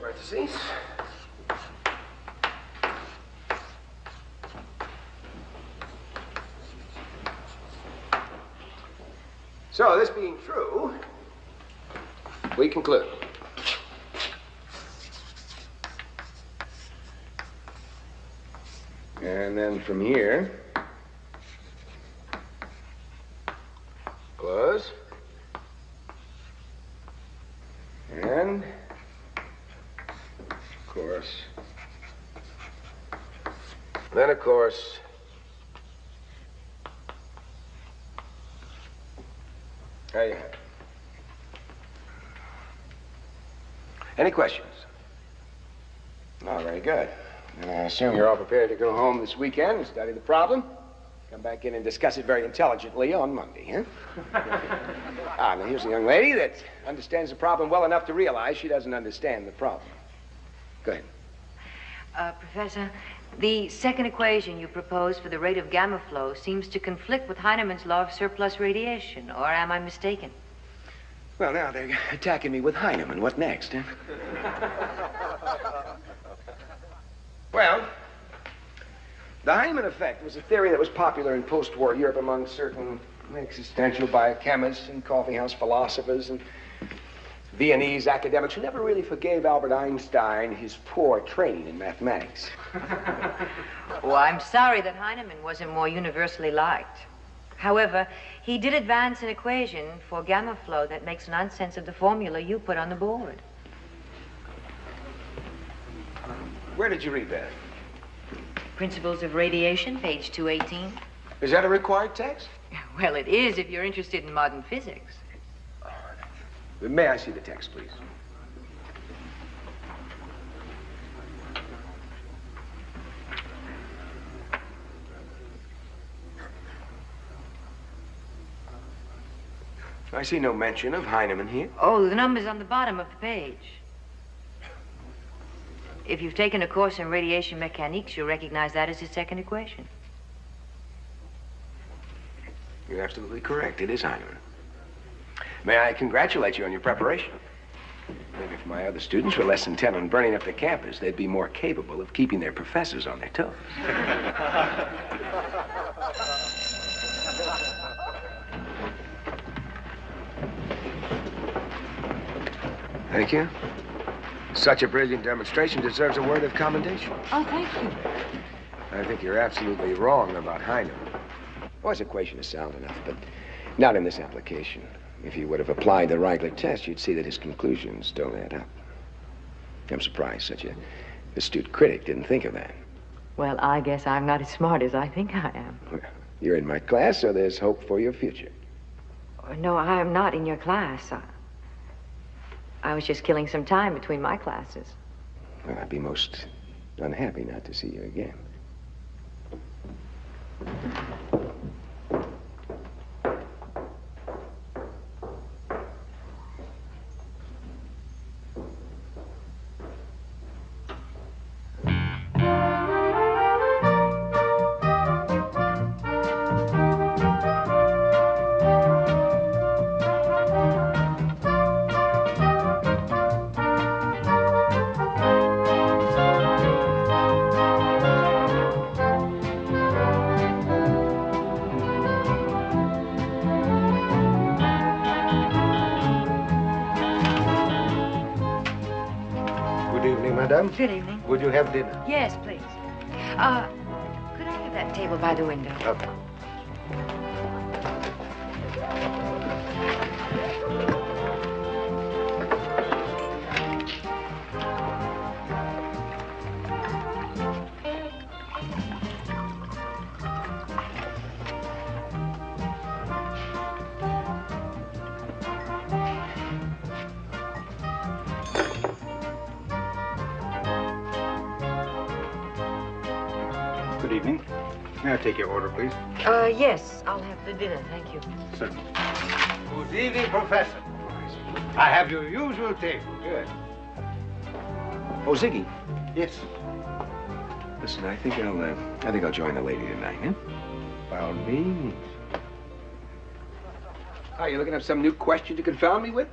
parentheses. So, this being true, we conclude. And then from here, close. And, of course, then, of course, there you have it. Any questions? Oh, very good. And I assume you're all prepared to go home this weekend and study the problem. Come back in and discuss it very intelligently on Monday, huh? Now here's a young lady that understands the problem well enough to realize she doesn't understand the problem. Go ahead. Professor, the second equation you propose for the rate of gamma flow seems to conflict with Heinemann's law of surplus radiation, or am I mistaken? Well, now they're attacking me with Heinemann. What next, huh? Well, the Heinemann effect was a theory that was popular in post-war Europe among certain existential biochemists and coffeehouse philosophers and Viennese academics who never really forgave Albert Einstein his poor training in mathematics. Well, I'm sorry that Heinemann wasn't more universally liked. However, he did advance an equation for gamma flow that makes nonsense of the formula you put on the board. Where did you read that? Principles of Radiation, page 218. Is that a required text? Well, it is if you're interested in modern physics. May I see the text, please? I see no mention of Heinemann here. Oh, the number's on the bottom of the page. If you've taken a course in radiation mechanics, you'll recognize that as his second equation. You're absolutely correct. It is Heinemann. May I congratulate you on your preparation? Maybe if my other students were less intent on burning up the campus, they'd be more capable of keeping their professors on their toes. Thank you. Such a brilliant demonstration deserves a word of commendation. Oh, thank you. I think you're absolutely wrong about Heinemann. Well, his equation is sound enough, but not in this application. If you would have applied the Reichler test, you'd see that his conclusions don't add up. I'm surprised such an astute critic didn't think of that. Well, I guess I'm not as smart as I think I am. Well, you're in my class, so there's hope for your future. Oh, no, I am not in your class. I was just killing some time between my classes. Well, I'd be most unhappy not to see you again. Good evening. Would you have dinner? Yes, please. Could I have that table by the window? Okay. May I take your order, please? Yes, I'll have the dinner, thank you. Certainly. Good evening, Professor. I have your usual table. Good. Oh, Ziggy. Yes. Listen, I think I'll join the lady tonight, huh? By all means. Are you looking up some new question to confound me with?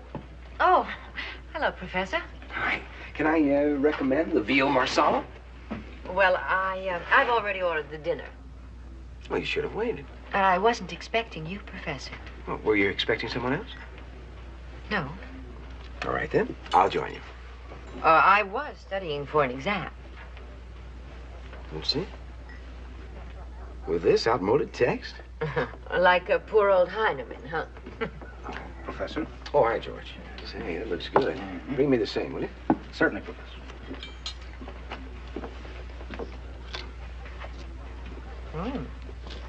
Oh, hello, Professor. Hi. Can I recommend the veal marsala? Well, I've already ordered the dinner. Well, you should have waited. I wasn't expecting you, Professor. Well, were you expecting someone else? No. All right, then. I'll join you. I was studying for an exam. Let's see. With this outmoded text? Like a poor old Heinemann, huh? Professor? Oh, hi, George. Say, that looks good. Bring me the same, will you? Certainly, Professor.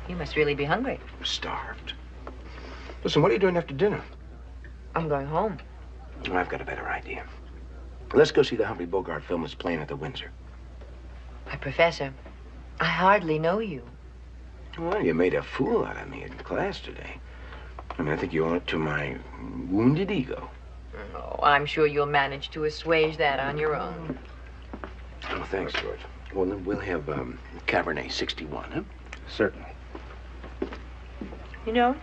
You must really be hungry. I'm starved. Listen, what are you doing after dinner? I'm going home. Oh, I've got a better idea. Let's go see the Humphrey Bogart film that's playing at the Windsor. Why, Professor, I hardly know you. Well, you made a fool out of me in class today. I mean, I think you owe it to my wounded ego. Oh, I'm sure you'll manage to assuage that on your own. Oh, thanks, George. Well, then we'll have Cabernet 61, huh? Certainly. You know,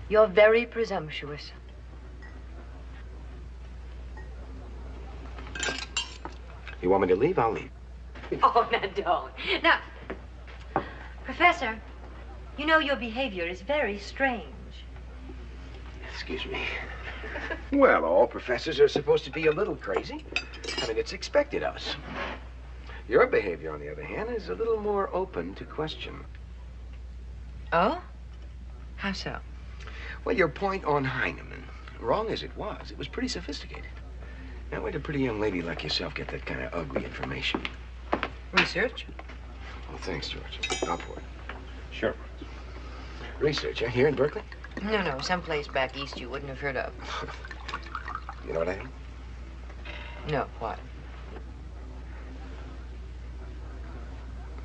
you're very presumptuous. You want me to leave? I'll leave. Oh, now don't. Now, Professor, you know your behavior is very strange. Excuse me. Well, all professors are supposed to be a little crazy. I mean, it's expected of us. Your behavior, on the other hand, is a little more open to question. Oh? How so? Well, your point on Heinemann, wrong as it was pretty sophisticated. Now, where'd a pretty young lady like yourself get that kind of ugly information? Research? Oh, thanks, George. I'll pour it. Sure. Research, here in Berkeley? No, someplace back east you wouldn't have heard of. You know what I think? No, what?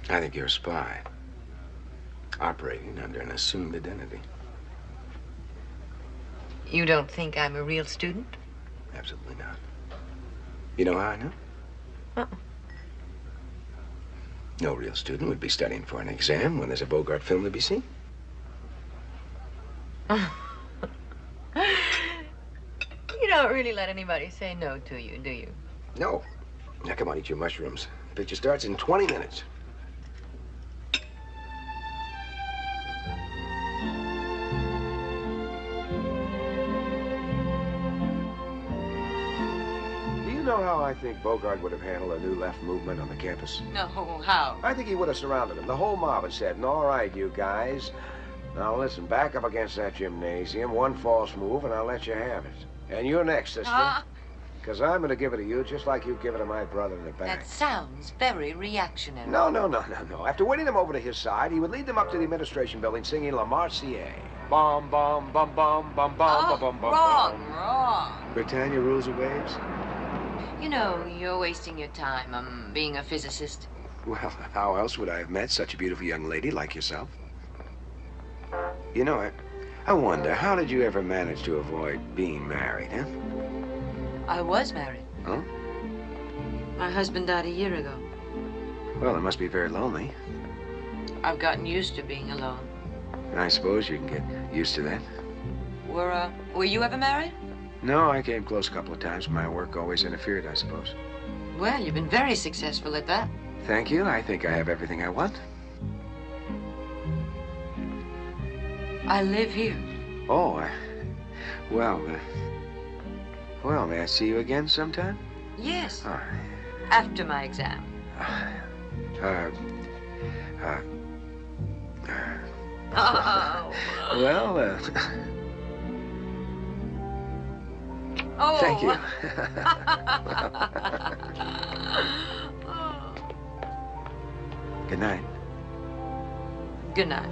I think you're a spy. Operating under an assumed identity. You don't think I'm a real student? Absolutely not. You know how I know? Uh-uh. No real student would be studying for an exam when there's a Bogart film to be seen. You don't really let anybody say no to you, do you? No. Now, come on, eat your mushrooms. Picture starts in 20 minutes. Do you know how I think Bogart would have handled a new left movement on the campus? No, how? I think he would have surrounded them, the whole mob, and said, all right, you guys. Now, listen, back up against that gymnasium. One false move, and I'll let you have it. And you're next, sister. Because I'm going to give it to you just like you give it to my brother in the back. That sounds very reactionary. No. After winning them over to his side, he would lead them up to the administration building singing La Marseillaise. Bum, bum, bum, bum, bum, bum, bum, bum, Wrong. Britannia rules the waves? You know, you're wasting your time. Being a physicist. Well, how else would I have met such a beautiful young lady like yourself? You know, I wonder, how did you ever manage to avoid being married, huh? I was married. Huh? My husband died a year ago. Well, it must be very lonely. I've gotten used to being alone. I suppose you can get used to that. Were you ever married? No, I came close a couple of times. My work always interfered, I suppose. Well, you've been very successful at that. Thank you. I think I have everything I want. I live here. Oh, well, may I see you again sometime? Yes. All right. After my exam. Oh. Well, Oh. Thank you. Good night. Good night.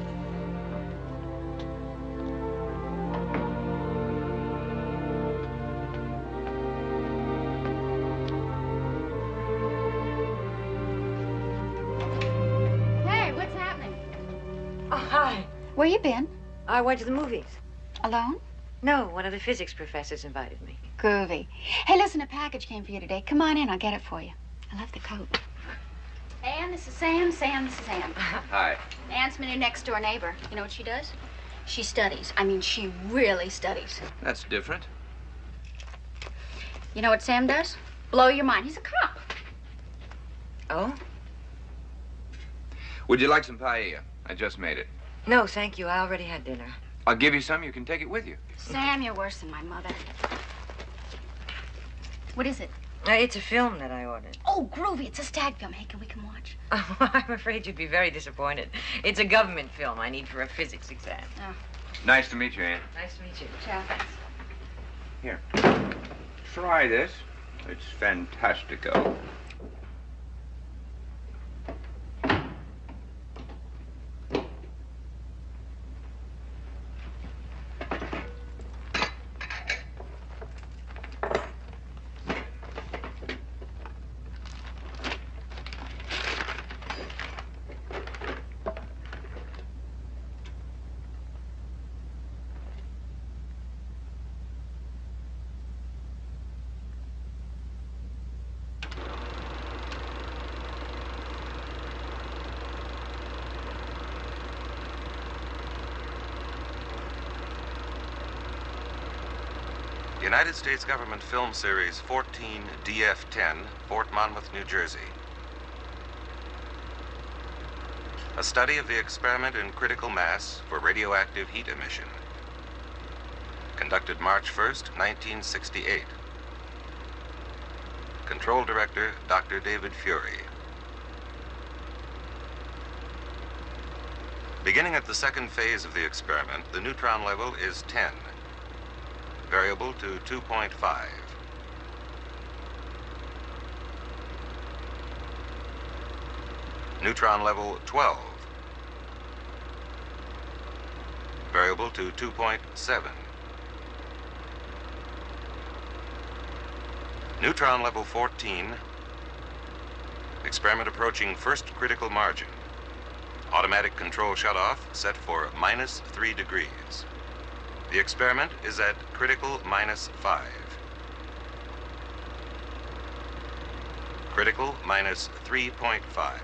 Hey, what's happening? Oh, hi. Where you been? I went to the movies. Alone? No, one of the physics professors invited me. Groovy. Hey, listen, a package came for you today. Come on in, I'll get it for you. I love the coat. Ann, this is Sam. Sam, this is Ann. Hi. Ann's my new next door neighbor. You know what she does? She studies. I mean, she really studies. That's different. You know what Sam does? Blow your mind. He's a cop. Oh? Would you like some paella? I just made it. No, thank you. I already had dinner. I'll give you some. You can take it with you. Sam, you're worse than my mother. What is it? It's a film that I ordered. Oh, groovy. It's a stag film. Hey, we can watch? Oh, I'm afraid you'd be very disappointed. It's a government film I need for a physics exam. Oh. Nice to meet you, Ann. Nice to meet you. Ciao. Here. Try this. It's fantastico. United States Government Film Series 14 DF-10, Fort Monmouth, New Jersey. A study of the experiment in critical mass for radioactive heat emission. Conducted March 1st, 1968. Control Director, Dr. David Furie. Beginning at the second phase of the experiment, the neutron level is 10. Variable to 2.5. Neutron level 12. Variable to 2.7. Neutron level 14. Experiment approaching first critical margin. Automatic control shutoff set for -3 degrees. The experiment is at critical -5. Critical -3.5.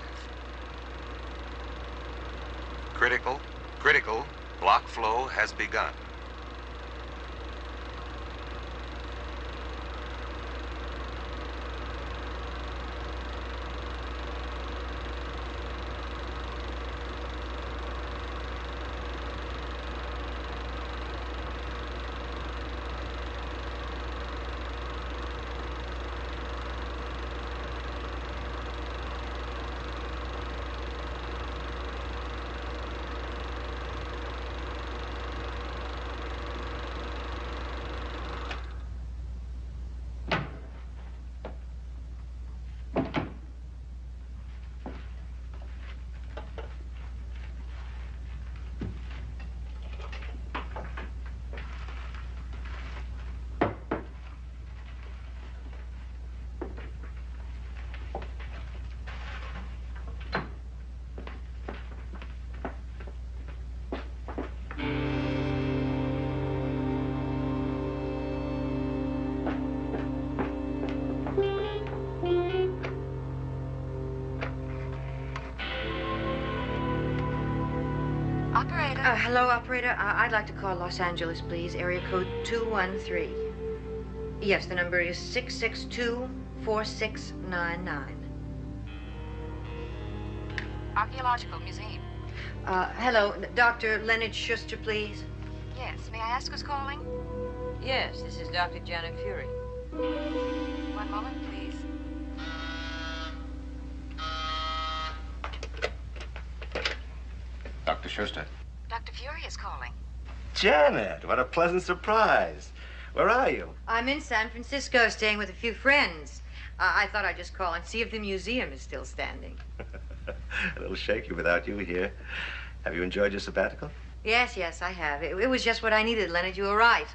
Critical, block flow has begun. Hello, operator. I'd like to call Los Angeles, please. Area code 213. Yes, the number is 662-4699. Archaeological Museum. Hello, Dr. Leonard Schuster, please. Yes. May I ask who's calling? Yes, this is Dr. Janet Furie. One moment, please. Dr. Schuster. Dr. Furie is calling. Janet, what a pleasant surprise. Where are you? I'm in San Francisco, staying with a few friends. I thought I'd just call and see if the museum is still standing. A little shaky without you here. Have you enjoyed your sabbatical? Yes, I have. It was just what I needed, Leonard. You were right.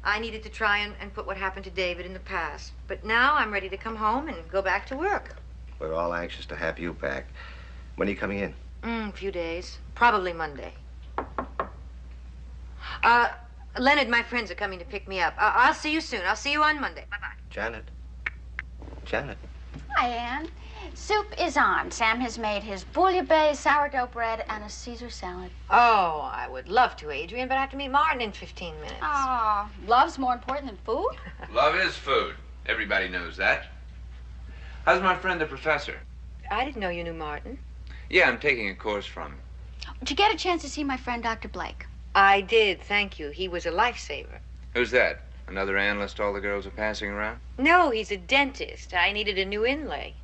I needed to try and put what happened to David in the past. But now I'm ready to come home and go back to work. We're all anxious to have you back. When are you coming in? A few days. Probably Monday. Leonard, my friends are coming to pick me up. I'll see you soon. I'll see you on Monday. Bye-bye. Janet. Janet. Hi, Anne. Soup is on. Sam has made his bouillabaisse, sourdough bread, and a Caesar salad. Oh, I would love to, Adrienne, but I have to meet Martin in 15 minutes. Oh, love's more important than food? Love is food. Everybody knows that. How's my friend the professor? I didn't know you knew Martin. Yeah, I'm taking a course from him. Did you get a chance to see my friend, Dr. Blake? I did, thank you. He was a lifesaver. Who's that? Another analyst all the girls are passing around? No, he's a dentist. I needed a new inlay.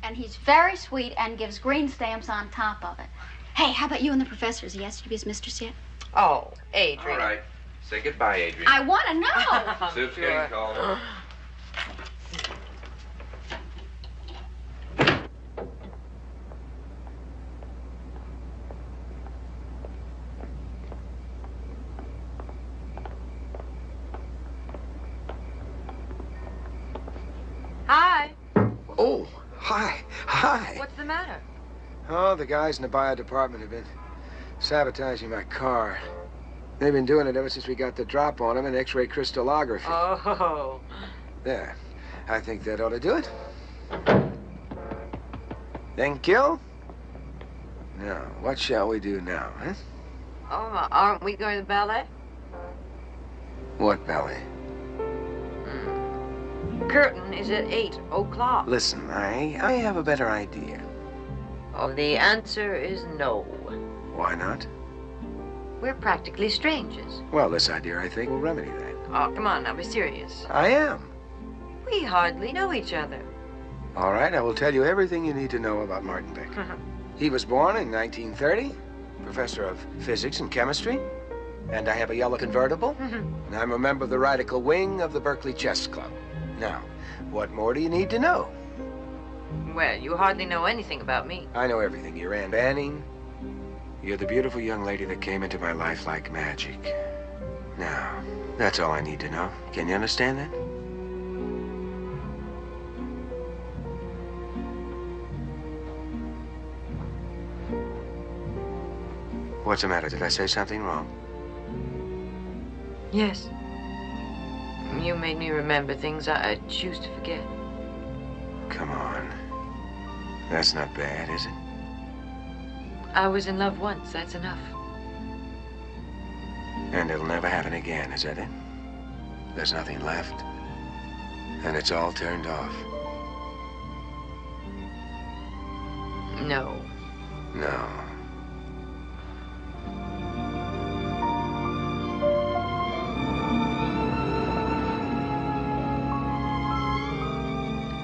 And he's very sweet and gives green stamps on top of it. Hey, how about you and the professor? Is he asked you to be his mistress yet? Oh, Adrienne. All right. Say goodbye, Adrienne. I want to know. Soup's getting cold. Hi. Oh, hi. Hi. What's the matter? Oh, the guys in the bio department have been sabotaging my car. They've been doing it ever since we got the drop on them in X-ray crystallography. Oh. There. I think that ought to do it. Thank you. Now, what shall we do now, huh? Oh, aren't we going to the ballet? What ballet? Curtain is at 8 o'clock. Listen, I have a better idea. Oh, the answer is no. Why not? We're practically strangers. Well, this idea, I think, will remedy that. Oh, come on now, be serious. I am. We hardly know each other. All right, I will tell you everything you need to know about Martin Becker. He was born in 1930, professor of physics and chemistry, and I have a yellow convertible, and I'm a member of the radical wing of the Berkeley Chess Club. Now, what more do you need to know? Well, you hardly know anything about me. I know everything. You're Anne Banning. You're the beautiful young lady that came into my life like magic. Now, that's all I need to know. Can you understand that? What's the matter? Did I say something wrong? Yes. You made me remember things I choose to forget. Come on. That's not bad, is it? I was in love once, that's enough. And it'll never happen again, is that it? There's nothing left. And it's all turned off. No. No.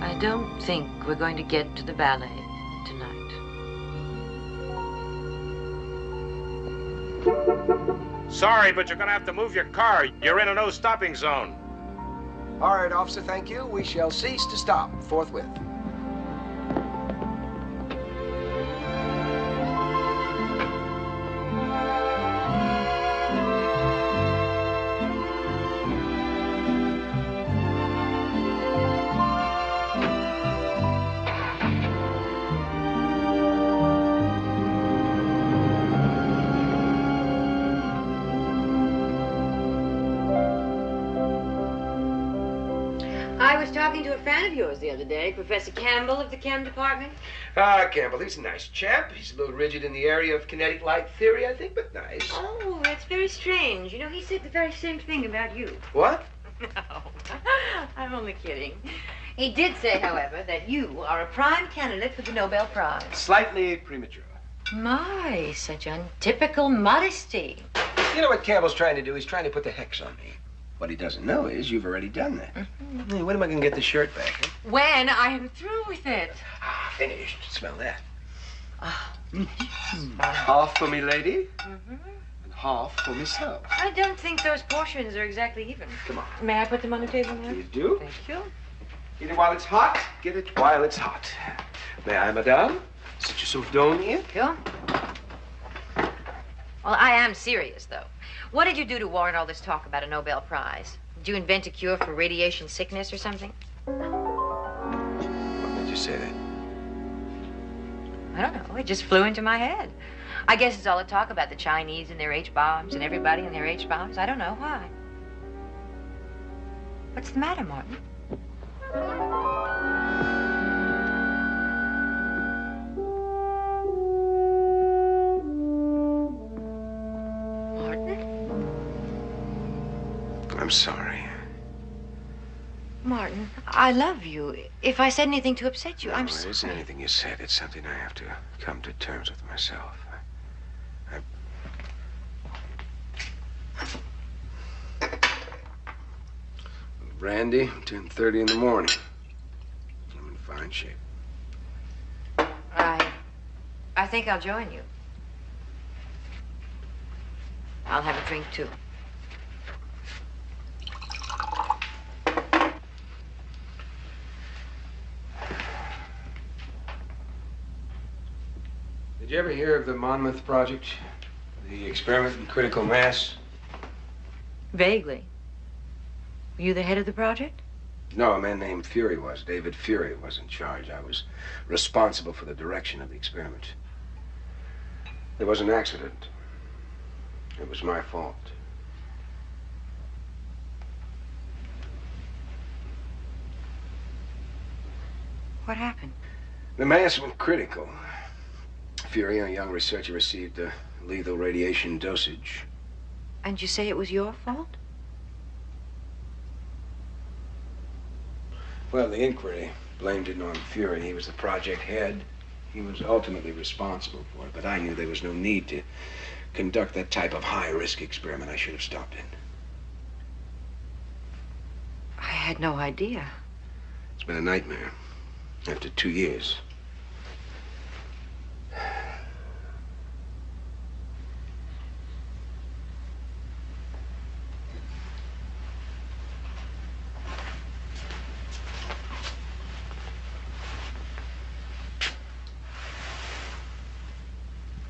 I don't think we're going to get to the ballet tonight. Sorry, but you're gonna have to move your car. You're in a no-stopping zone. All right, officer, thank you. We shall cease to stop forthwith. I was talking to a friend of yours the other day, Professor Campbell of the Chem Department. Campbell, he's a nice chap. He's a little rigid in the area of kinetic light theory, I think, but nice. Oh, that's very strange. You know, he said the very same thing about you. What? No, I'm only kidding. He did say, however, that you are a prime candidate for the Nobel Prize. Slightly premature. My, such untypical modesty. You know what Campbell's trying to do? He's trying to put the hex on me. What he doesn't know is you've already done that. Hey, when am I going to get the shirt back? Huh? When I am through with it. Ah, finished. Smell that. Oh, Half for me, lady, and half for myself. I don't think those portions are exactly even. Come on. May I put them on the table now? Please do. Thank you. Get it while it's hot. Get it while it's hot. May I, madame? Sit yourself down here. Sure. Well, I am serious, though. What did you do to warrant all this talk about a Nobel Prize? Did you invent a cure for radiation sickness or something? What made you say that? I don't know. It just flew into my head. I guess it's all the talk about the Chinese and their H-bombs and everybody and their H-bombs. I don't know why. What's the matter, Martin? I'm sorry. Martin, I love you. If I said anything to upset you, I'm sorry. It isn't anything you said. It's something I have to come to terms with myself. Brandy, 10:30 in the morning. I'm in fine shape. I think I'll join you. I'll have a drink, too. Did you ever hear of the Monmouth Project? The experiment in critical mass? Vaguely. Were you the head of the project? No, a man named Furie was. David Furie was in charge. I was responsible for the direction of the experiment. There was an accident. It was my fault. What happened? The mass went critical. Furie, a young researcher, received a lethal radiation dosage. And you say it was your fault? Well, the inquiry blamed it on Furie. He was the project head. He was ultimately responsible for it, but I knew there was no need to conduct that type of high-risk experiment. I should have stopped it. I had no idea. It's been a nightmare. After 2 years.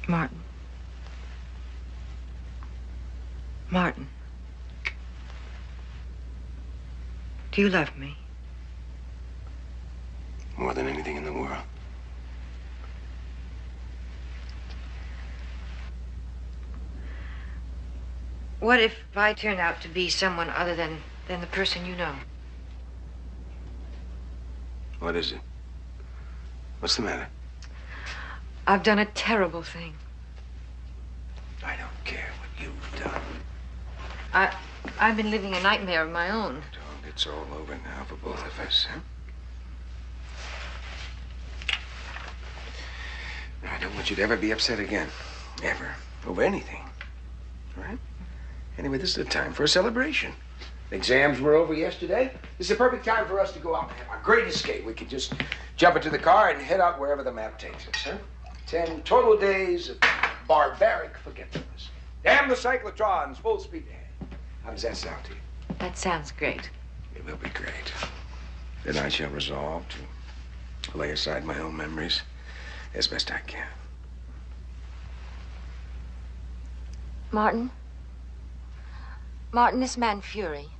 Martin. Martin. Do you love me? More than anything in the world. What if I turn out to be someone other than the person you know? What is it? What's the matter? I've done a terrible thing. I don't care what you've done. I've been living a nightmare of my own. Don't. It's all over now for both of us, huh? I don't want you to ever be upset again. Ever. Over anything. All right? Anyway, this is the time for a celebration. Exams were over yesterday. This is a perfect time for us to go out and have our great escape. We could just jump into the car and head out wherever the map takes us, huh? 10 total days of barbaric forgetfulness. Damn the cyclotrons, full speed ahead. How does that sound to you? That sounds great. It will be great. Then I shall resolve to lay aside my own memories as best I can. Martin? Martin, this man Furie.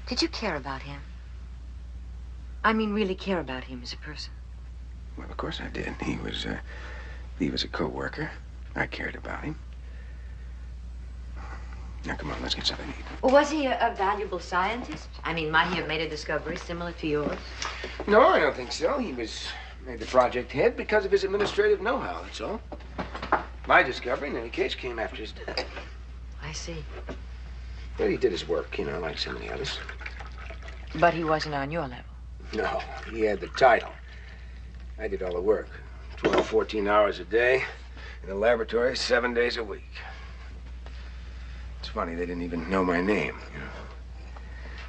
Did you care about him? I mean, really care about him as a person? Well, of course I did. He was a co-worker. I cared about him. Now, come on, let's get something to eat. Was he a valuable scientist? I mean, might he have made a discovery similar to yours? No, I don't think so. He was made the project head because of his administrative know-how, that's all. My discovery, in any case, came after his death. I see. Well, he did his work, you know, like so many others. But he wasn't on your level. No, he had the title. I did all the work. 12, 14 hours a day in the laboratory, 7 days a week. It's funny, they didn't even know my name, you know.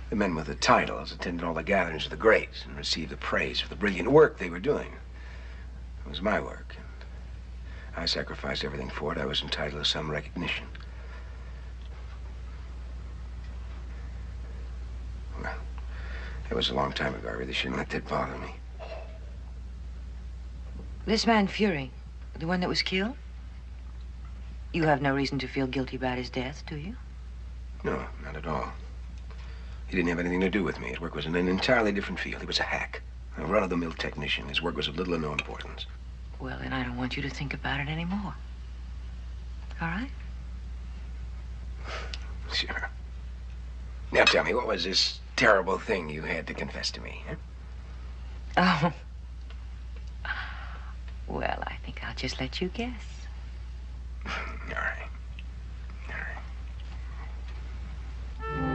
The men with the titles attended all the gatherings of the greats and received the praise for the brilliant work they were doing. It was my work. I sacrificed everything for it. I was entitled to some recognition. Well, it was a long time ago. I really shouldn't let that bother me. This man Furie, the one that was killed? You have no reason to feel guilty about his death, do you? No, not at all. He didn't have anything to do with me. His work was in an entirely different field. He was a hack, a run-of-the-mill technician. His work was of little or no importance. Well, then I don't want you to think about it anymore. All right? Sure. Now tell me, what was this terrible thing you had to confess to me, huh? Oh. Well, I think I'll just let you guess. All right. All right.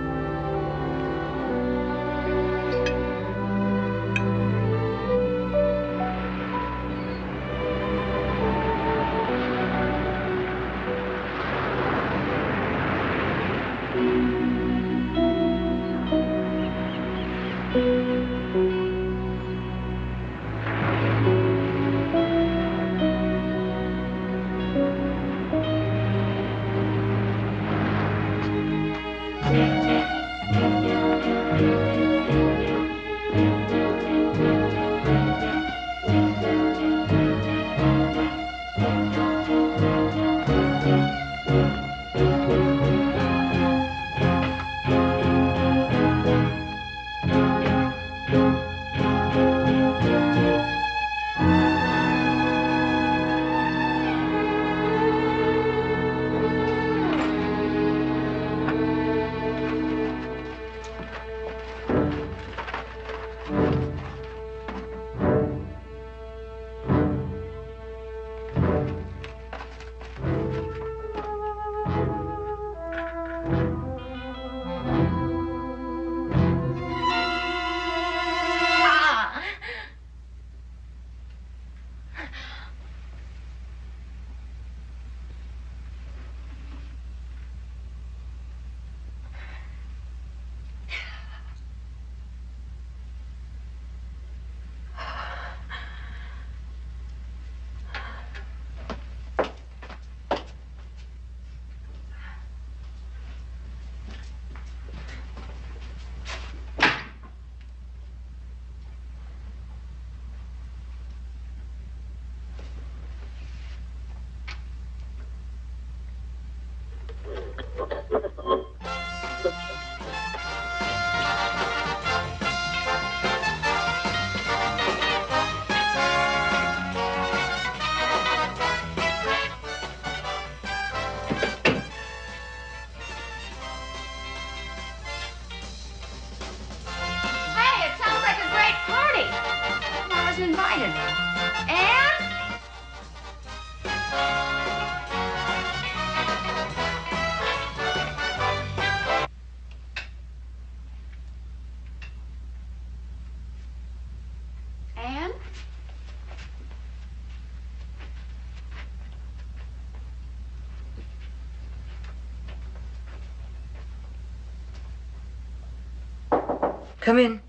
Come in.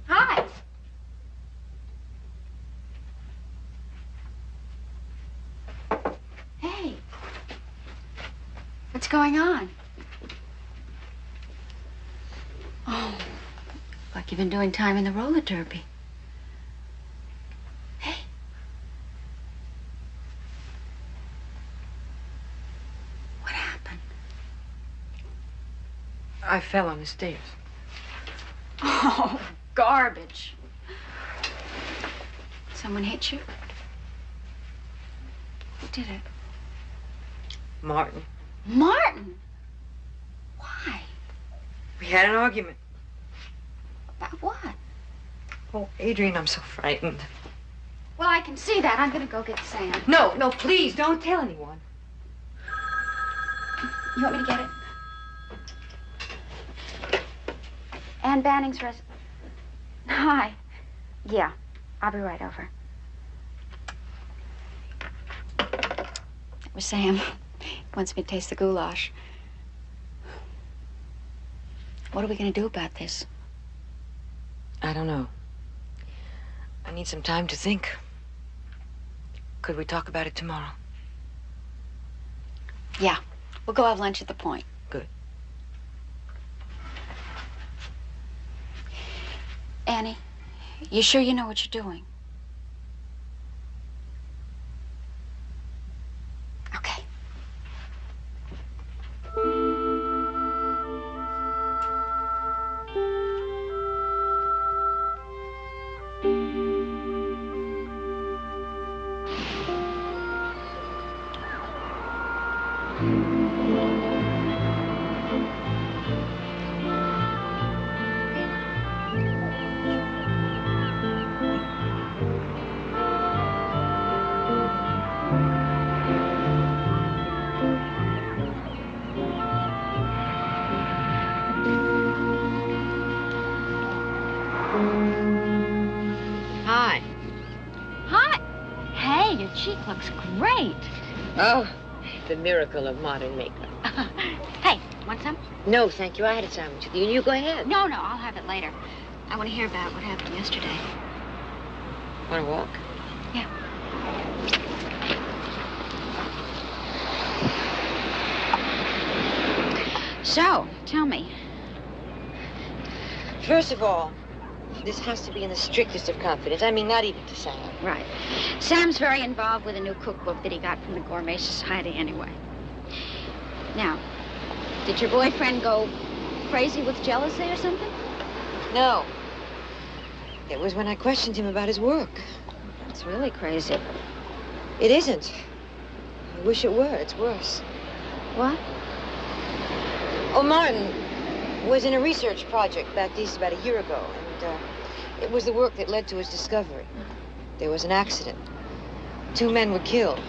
Hi. Hey. What's going on? Oh, like you've been doing time in the roller derby. Hey. What happened? I fell on the stairs. Oh, garbage. Someone hit you? Who did it? Martin. Martin? Why? We had an argument. About what? Oh, Adrienne, I'm so frightened. Well, I can see that. I'm gonna go get Sam. No, no, please, don't tell anyone. You want me to get it? Ann Banning's Hi. Yeah, I'll be right over. It was Sam. He wants me to taste the goulash. What are we gonna do about this? I don't know. I need some time to think. Could we talk about it tomorrow? Yeah, we'll go have lunch at the Point. Good. Annie, you sure you know what you're doing? Okay. Hi. Hi. Hey, your cheek looks great. Oh, the miracle of modern makeup. Hey, want some? No, thank you. I had a sandwich with you. You go ahead. No, I'll have it later. I want to hear about what happened yesterday. Want to walk? Yeah. So, tell me. First of all, this has to be in the strictest of confidence. I mean, not even to Sam. Right. Sam's very involved with a new cookbook that he got from the Gourmet Society anyway. Now, did your boyfriend go crazy with jealousy or something? No. It was when I questioned him about his work. That's really crazy. It isn't. I wish it were. It's worse. What? Oh, Martin was in a research project back east about a year ago, and it was the work that led to his discovery. There was an accident. 2 men were killed.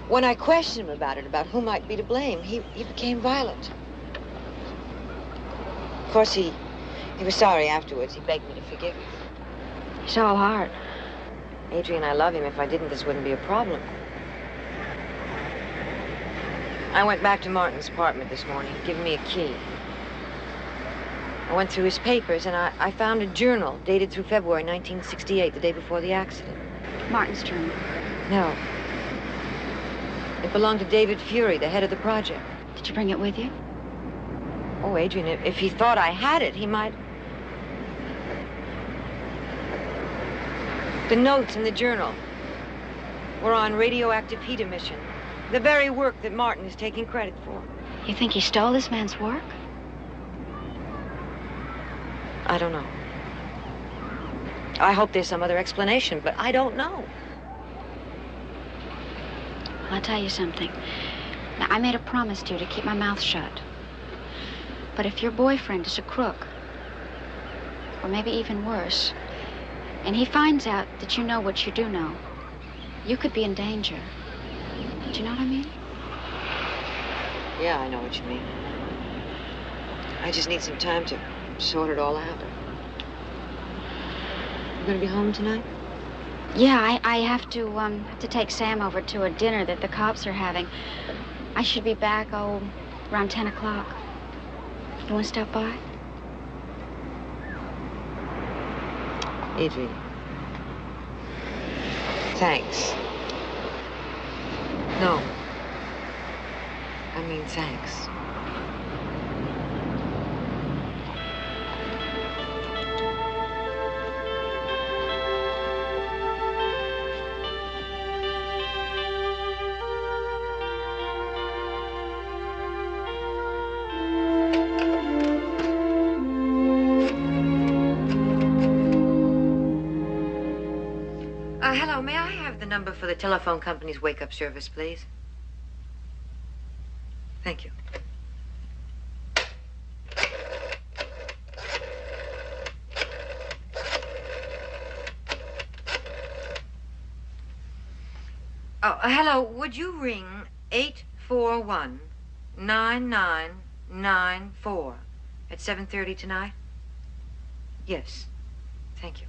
When I questioned him about it, about who might be to blame, he became violent. Of course, he was sorry afterwards. He begged me to forgive him. He's all heart. Adrienne, I love him. If I didn't, this wouldn't be a problem. I went back to Martin's apartment this morning, giving me a key. I went through his papers, and I found a journal dated through February 1968, the day before the accident. Martin's journal. No. It belonged to David Furie, the head of the project. Did you bring it with you? Oh, Adrienne, if he thought I had it, he might... The notes in the journal were on radioactive heat emission, the very work that Martin is taking credit for. You think he stole this man's work? I don't know. I hope there's some other explanation, but I don't know. Well, I'll tell you something. Now, I made a promise to you to keep my mouth shut. But if your boyfriend is a crook, or maybe even worse, and he finds out that you know what you do know, you could be in danger. Do you know what I mean? Yeah, I know what you mean. I just need some time to sort it all out. You gonna be home tonight? Yeah, I have to take Sam over to a dinner that the cops are having. I should be back, around 10 o'clock. You want to stop by? Adrienne. Thanks. No. I mean, thanks. Hello, may I have the number for the telephone company's wake-up service, please? Thank you. Oh, hello, would you ring 841-9994 at 7:30 tonight? Yes, thank you.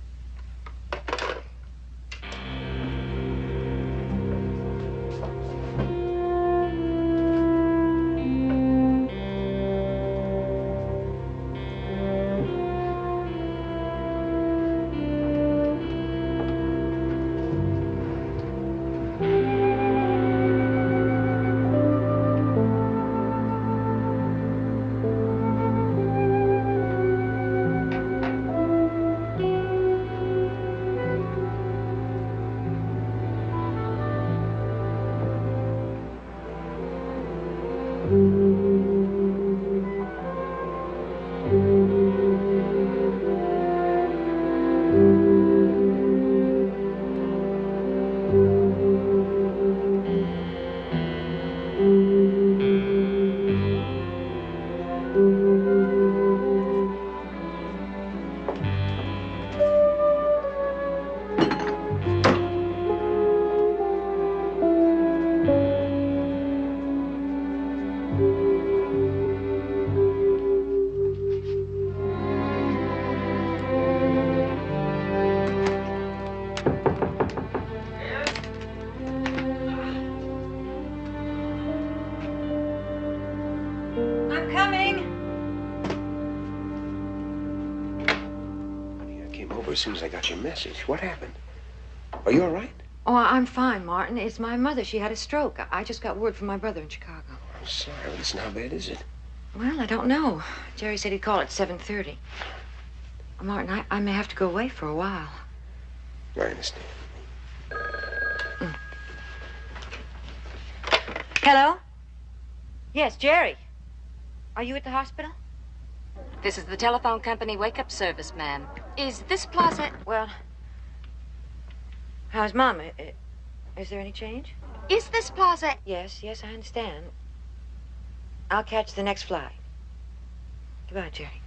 As soon as I got your message. What happened? Are you all right? Oh, I'm fine, Martin. It's my mother. She had a stroke. I just got word from my brother in Chicago. I'm sorry, but it's not bad, is it? Well, I don't know. Jerry said he'd call at 7:30. Martin, I may have to go away for a while. I understand. Hello? Yes, Jerry. Are you at the hospital? This is the telephone company wake-up service, ma'am. Is this plaza... Well, how's Mom? Is there any change? Is this plaza... Yes, I understand. I'll catch the next flight. Goodbye, Jerry.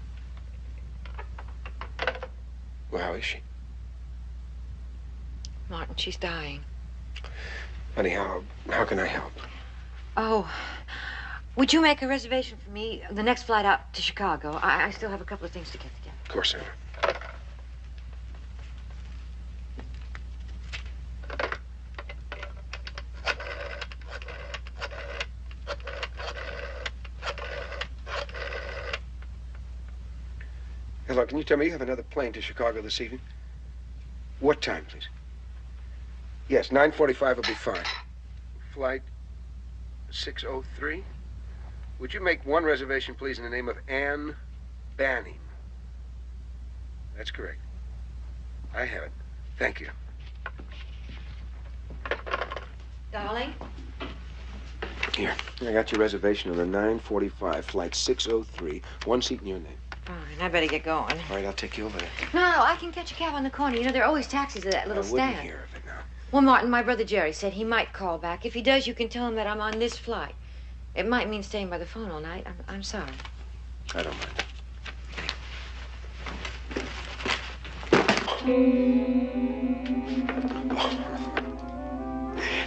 Well, how is she? Martin, she's dying. Honey, how can I help? Oh, would you make a reservation for me, the next flight out to Chicago? I still have a couple of things to get together. Of course, Anna. Hello, can you tell me you have another plane to Chicago this evening? What time, please? Yes, 9:45 will be fine. Flight 603. Would you make one reservation, please, in the name of Anne Banning? That's correct. I have it. Thank you. Darling? Here, I got your reservation on the 9:45, flight 603. One seat in your name. Fine, I better get going. All right, I'll take you over there. No, I can catch a cab on the corner. You know, there are always taxis at that little I wouldn't stand. hear of it now. Well, Martin, my brother Jerry said he might call back. If he does, you can tell him that I'm on this flight. It might mean staying by the phone all night. I'm sorry. I don't mind.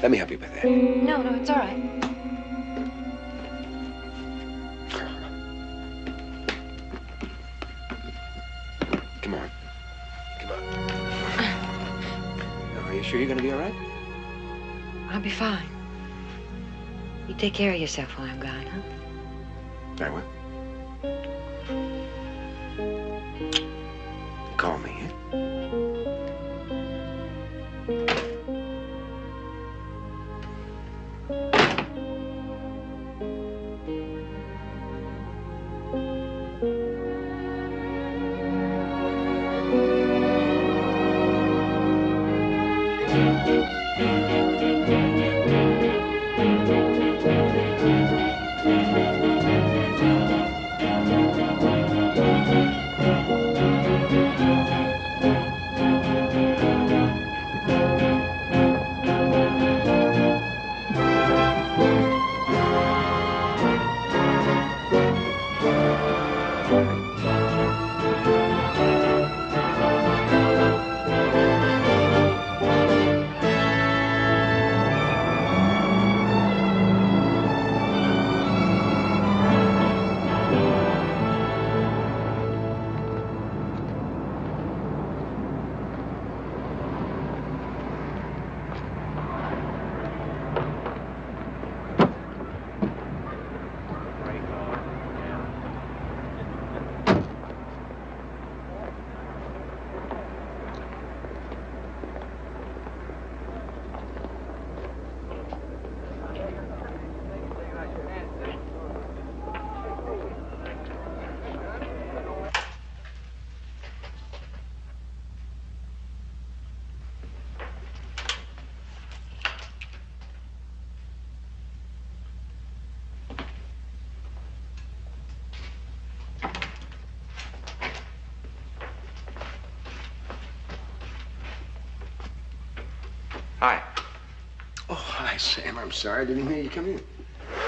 Let me help you with that. No, it's all right. Come on. Come on. Now, are you sure you're going to be all right? I'll be fine. You take care of yourself while I'm gone, huh? I will. Call me, eh? Hi. Oh, hi, Sam. I'm sorry. I didn't hear you come in.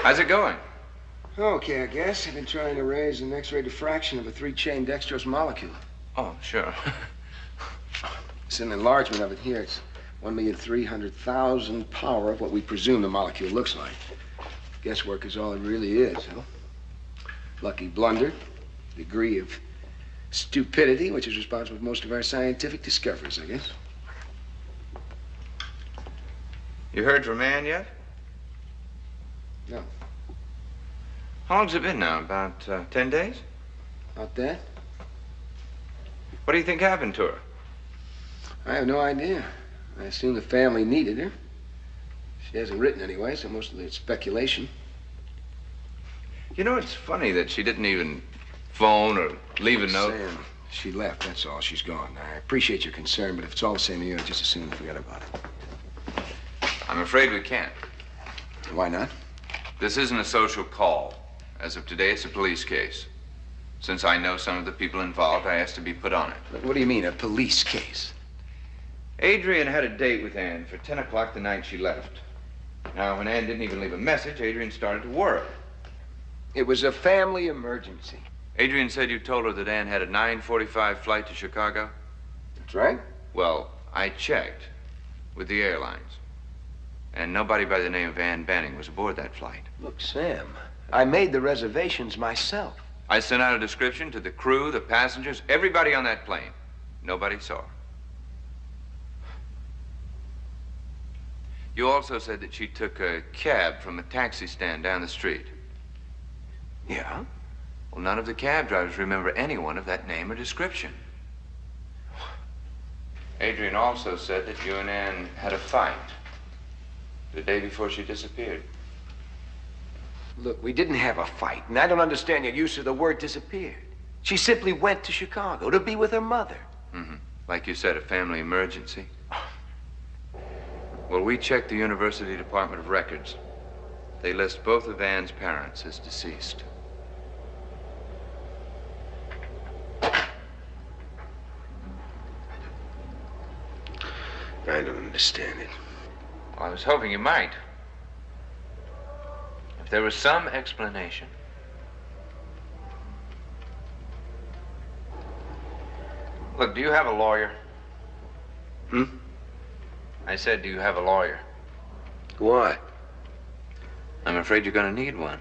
How's it going? Okay, I guess. I've been trying to raise an X-ray diffraction of a 3-chain dextrose molecule. Oh, sure. It's an enlargement of it here. It's 1,300,000 power of what we presume the molecule looks like. Guesswork is all it really is, huh? Lucky blunder, degree of stupidity, which is responsible for most of our scientific discoveries, I guess. You heard from Ann yet? No. How long's it been now? About 10 days? Not that? What do you think happened to her? I have no idea. I assume the family needed her. She hasn't written anyway, so most of it's speculation. You know, it's funny that she didn't even phone or leave a note. Sam, she left, that's all. She's gone. I appreciate your concern, but if it's all the same to you, I'd just as soon forget about it. I'm afraid we can't. Why not? This isn't a social call. As of today, it's a police case. Since I know some of the people involved, I asked to be put on it. What do you mean, a police case? Adrienne had a date with Ann for 10 o'clock the night she left. Now, when Ann didn't even leave a message, Adrienne started to worry. It was a family emergency. Adrienne said you told her that Ann had a 9:45 flight to Chicago? That's right. Well, I checked with the airlines. And nobody by the name of Ann Banning was aboard that flight. Look, Sam, I made the reservations myself. I sent out a description to the crew, the passengers, everybody on that plane. Nobody saw her. You also said that she took a cab from a taxi stand down the street. Yeah? Well, none of the cab drivers remember anyone of that name or description. Adrienne also said that you and Ann had a fight the day before she disappeared. Look, we didn't have a fight, and I don't understand your use of the word disappeared. She simply went to Chicago to be with her mother. Mm-hmm. Like you said, a family emergency. Well, we checked the University Department of Records. They list both of Ann's parents as deceased. I don't understand it. Well, I was hoping you might. If there was some explanation. Look, do you have a lawyer? Hmm? I said, do you have a lawyer? Why? I'm afraid you're going to need one.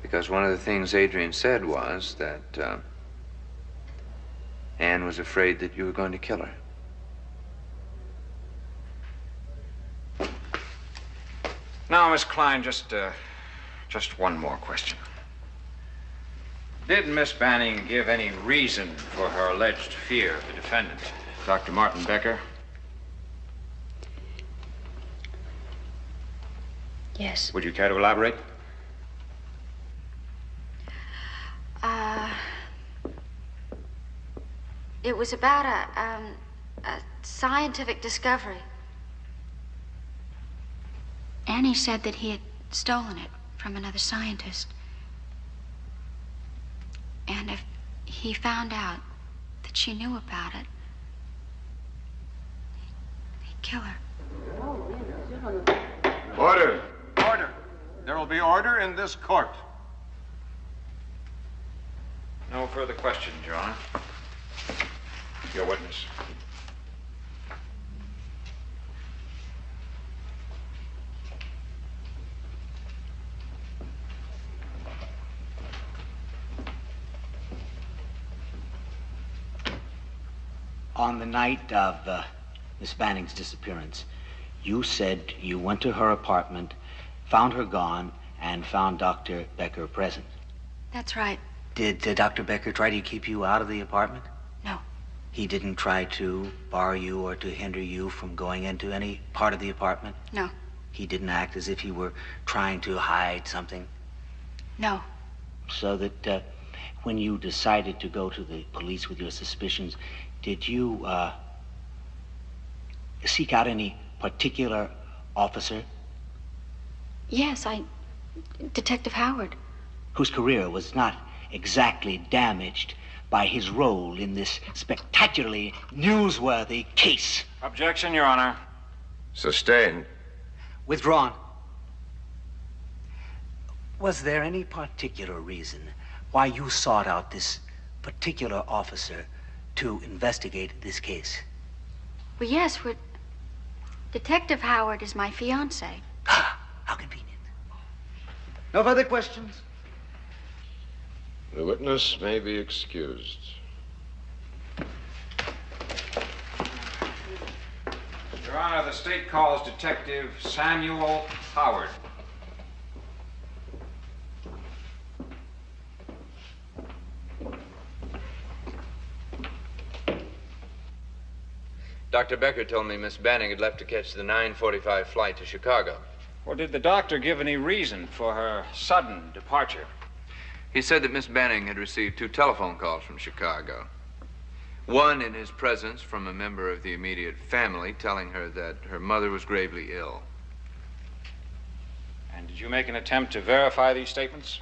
Because one of the things Adrienne said was that Ann was afraid that you were going to kill her. Now, Miss Klein, just one more question. Did Miss Banning give any reason for her alleged fear of the defendant, Dr. Martin Becker? Yes. Would you care to elaborate? It was about a scientific discovery. Annie said that he had stolen it from another scientist. And if he found out that she knew about it, he'd kill her. Order. Order. There will be order in this court. No further questions, Your Honor. Your witness. On the night of Miss Banning's disappearance, you said you went to her apartment, found her gone, and found Dr. Becker present. That's right. Did Dr. Becker try to keep you out of the apartment? No. He didn't try to bar you or to hinder you from going into any part of the apartment? No. He didn't act as if he were trying to hide something? No. So that when you decided to go to the police with your suspicions, did you seek out any particular officer? Yes, Detective Howard. Whose career was not exactly damaged by his role in this spectacularly newsworthy case. Objection, Your Honor. Sustained. Withdrawn. Was there any particular reason why you sought out this particular officer to investigate this case? Well, yes, Detective Howard is my fiancé. How convenient. No further questions? The witness may be excused. Your Honor, the state calls Detective Samuel Howard. Dr. Becker told me Miss Banning had left to catch the 9:45 flight to Chicago. Well, did the doctor give any reason for her sudden departure? He said that Miss Banning had received 2 telephone calls from Chicago. One in his presence from a member of the immediate family telling her that her mother was gravely ill. And did you make an attempt to verify these statements?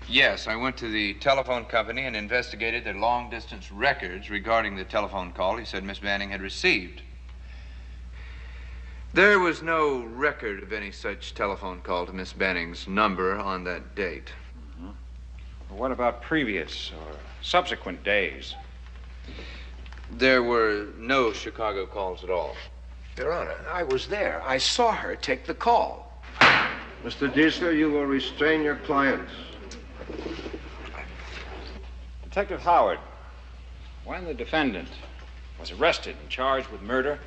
Yes, I went to the telephone company and investigated their long-distance records regarding the telephone call he said Miss Banning had received. There was no record of any such telephone call to Miss Banning's number on that date. Well, what about previous or subsequent days? There were no Chicago calls at all. Your Honor, I was there. I saw her take the call. Mr. Dietzier, you will restrain your client. Detective Howard, when the defendant was arrested and charged with murder,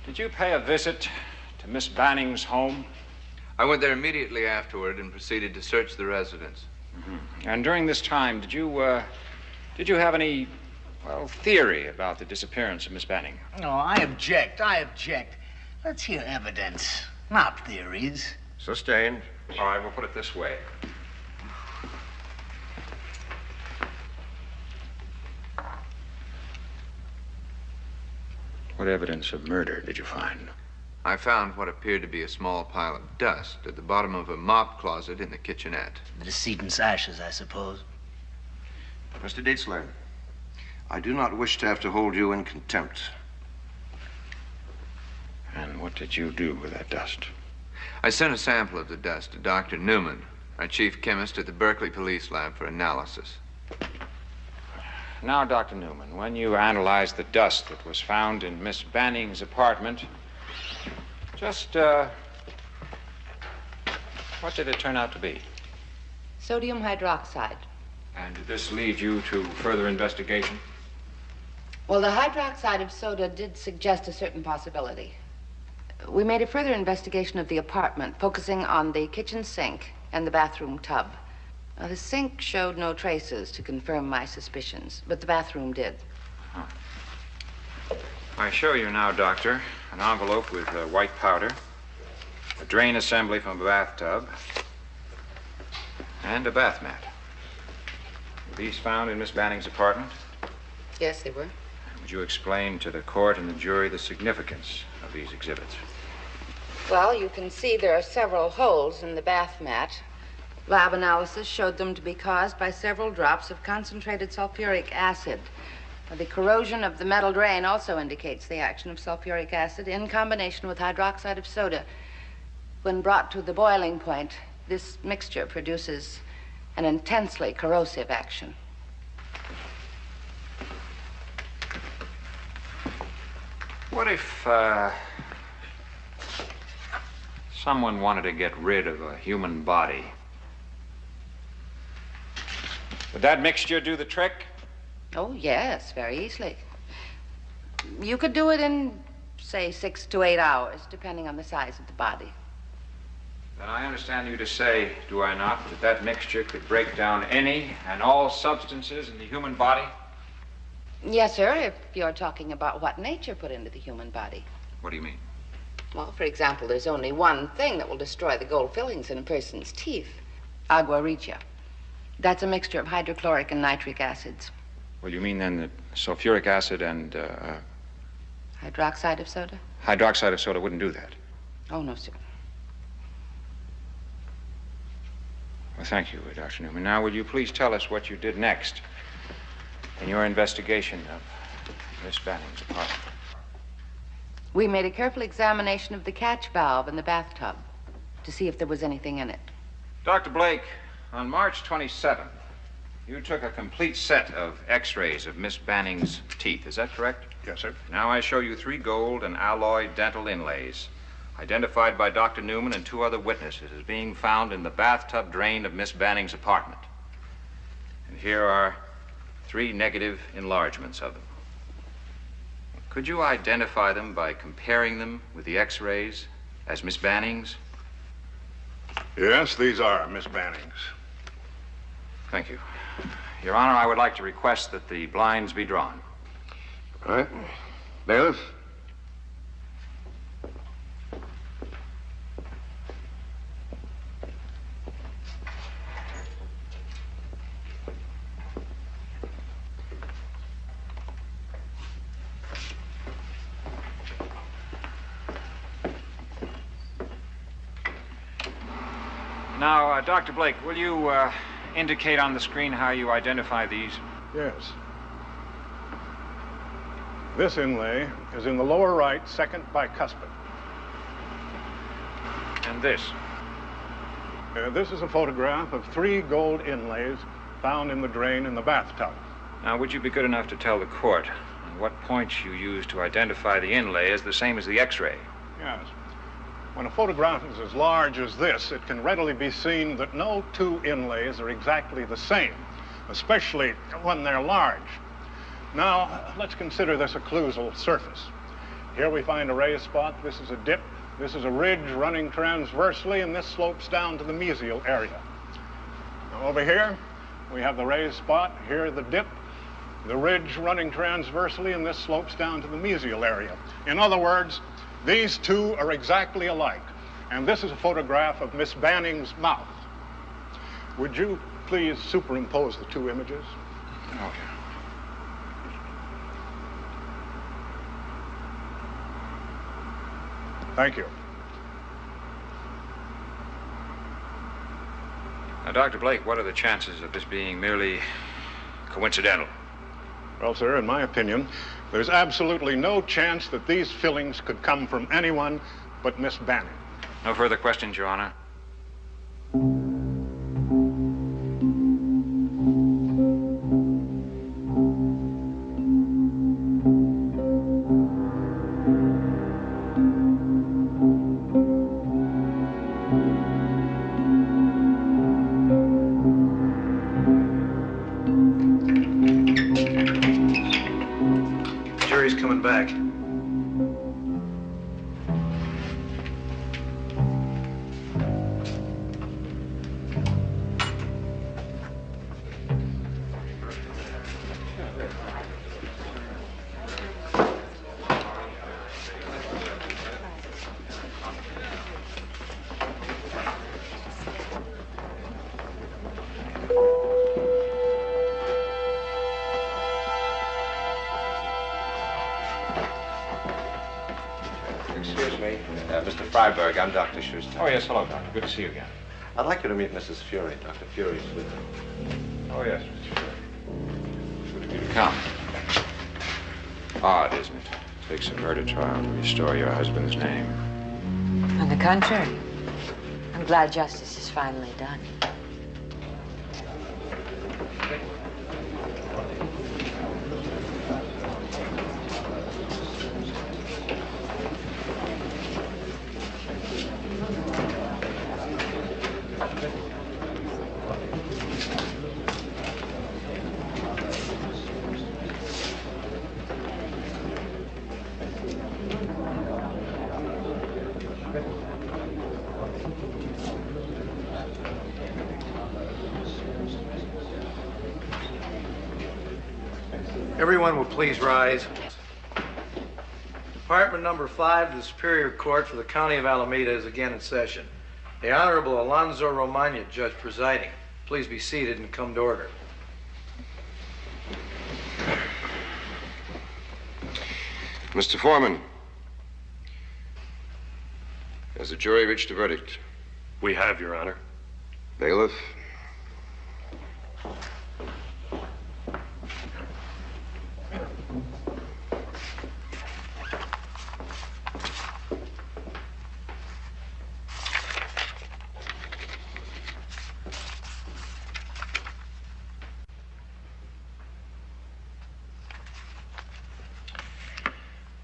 did you pay a visit to Miss Banning's home? I went there immediately afterward and proceeded to search the residence. Mm-hmm. And during this time, did you have any, theory about the disappearance of Miss Banning? No, I object. Let's hear evidence, not theories. Sustained. All right, we'll put it this way. What evidence of murder did you find? I found what appeared to be a small pile of dust at the bottom of a mop closet in the kitchenette. The decedent's ashes, I suppose. Mr. Dietzier, I do not wish to have to hold you in contempt. And what did you do with that dust? I sent a sample of the dust to Dr. Newman, our chief chemist at the Berkeley Police Lab, for analysis. Now, Dr. Newman, when you analyzed the dust that was found in Miss Banning's apartment, just, what did it turn out to be? Sodium hydroxide. And did this lead you to further investigation? Well, the hydroxide of soda did suggest a certain possibility. We made a further investigation of the apartment, focusing on the kitchen sink and the bathroom tub. Now, the sink showed no traces to confirm my suspicions, but the bathroom did. Huh. I show you now, Doctor, an envelope with white powder, a drain assembly from a bathtub, and a bath mat. Were these found in Miss Banning's apartment? Yes, they were. Would you explain to the court and the jury the significance of these exhibits? Well, you can see there are several holes in the bath mat. Lab analysis showed them to be caused by several drops of concentrated sulfuric acid. The corrosion of the metal drain also indicates the action of sulfuric acid in combination with hydroxide of soda. When brought to the boiling point, this mixture produces an intensely corrosive action. What if, someone wanted to get rid of a human body? Would that mixture do the trick? Oh, yes, very easily. You could do it in, say, 6 to 8 hours, depending on the size of the body. Then I understand you to say, do I not, that that mixture could break down any and all substances in the human body? Yes, sir, if you're talking about what nature put into the human body. What do you mean? Well, for example, there's only one thing that will destroy the gold fillings in a person's teeth. Agua regia. That's a mixture of hydrochloric and nitric acids. Well, you mean then that sulfuric acid and Hydroxide of soda? hydroxide of soda wouldn't do that? Oh, no, sir. Well, thank you, Dr. Newman. Now, will you please tell us what you did next in your investigation of Miss Banning's apartment? We made a careful examination of the catch valve in the bathtub to see if there was anything in it. Dr. Blake, on March 27th, you took a complete set of x-rays of Miss Banning's teeth. Is that correct? Yes, sir. Now I show you 3 gold and alloy dental inlays, identified by Dr. Newman and 2 other witnesses as being found in the bathtub drain of Miss Banning's apartment. And here are 3 negative enlargements of them. Could you identify them by comparing them with the x-rays as Miss Banning's? Yes, these are Miss Banning's. Thank you. Your Honor, I would like to request that the blinds be drawn. All right. Bailiff? Now, Dr. Blake, will you indicate on the screen how you identify these? Yes. This inlay is in the lower right, second bicuspid. And this? This is a photograph of 3 gold inlays found in the drain in the bathtub. Now, would you be good enough to tell the court on what points you used to identify the inlay as the same as the X-ray? Yes. When a photograph is as large as this, it can readily be seen that no 2 inlays are exactly the same, especially when they're large. Now, let's consider this occlusal surface. Here we find a raised spot. This is a dip. This is a ridge running transversely, and this slopes down to the mesial area. Now, over here, we have the raised spot. Here, the dip, the ridge running transversely, and this slopes down to the mesial area. In other words, these 2 are exactly alike. And this is a photograph of Miss Banning's mouth. Would you please superimpose the 2 images? Okay. Thank you. Now, Dr. Blake, what are the chances of this being merely coincidental? Well, sir, in my opinion, there's absolutely no chance that these fillings could come from anyone but Miss Banning. No further questions, Your Honor. Jury's coming back. Excuse me, Mr. Freiberg, I'm Dr. Schuster. Oh, yes, hello, Doctor. Good to see you again. I'd like you to meet Mrs. Furie. Dr. Furie's with her. Oh, yes, Mr. Furie. Good of you to come. Odd, isn't it? It takes a murder trial to restore your husband's name. On the contrary, I'm glad justice is finally done. Everyone will please rise. Department number 5 of the Superior Court for the County of Alameda is again in session. The Honorable Alonzo Romagna, judge presiding. Please be seated and come to order. Mr. Foreman, has the jury reached a verdict? We have, Your Honor. Bailiff?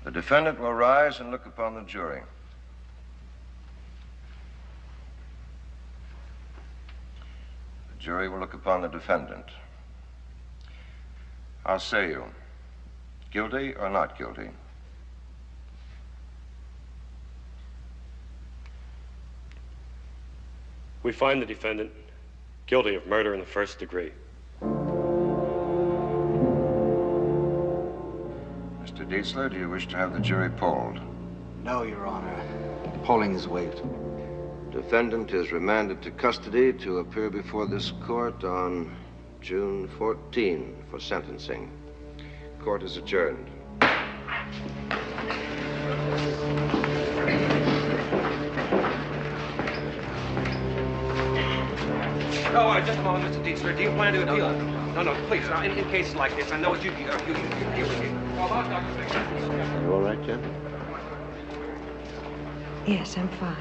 The defendant will rise and look upon the jury. The jury will look upon the defendant. How say you? Guilty or not guilty? We find the defendant guilty of murder in the first degree. Mr. Dietzier, do you wish to have the jury polled? No, Your Honor. Polling is waived. Defendant is remanded to custody to appear before this court on June 14 for sentencing. Court is adjourned. Oh, just a moment, Mr. Dietzier. Do you plan to appeal? No, please. In cases like this, I know what you deal with it. You all right, Jen? Yes, I'm fine.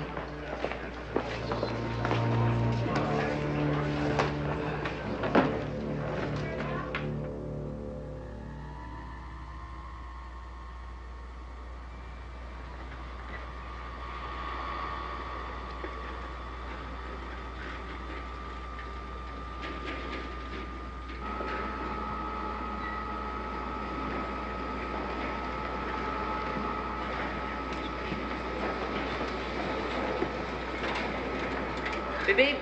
Herbie?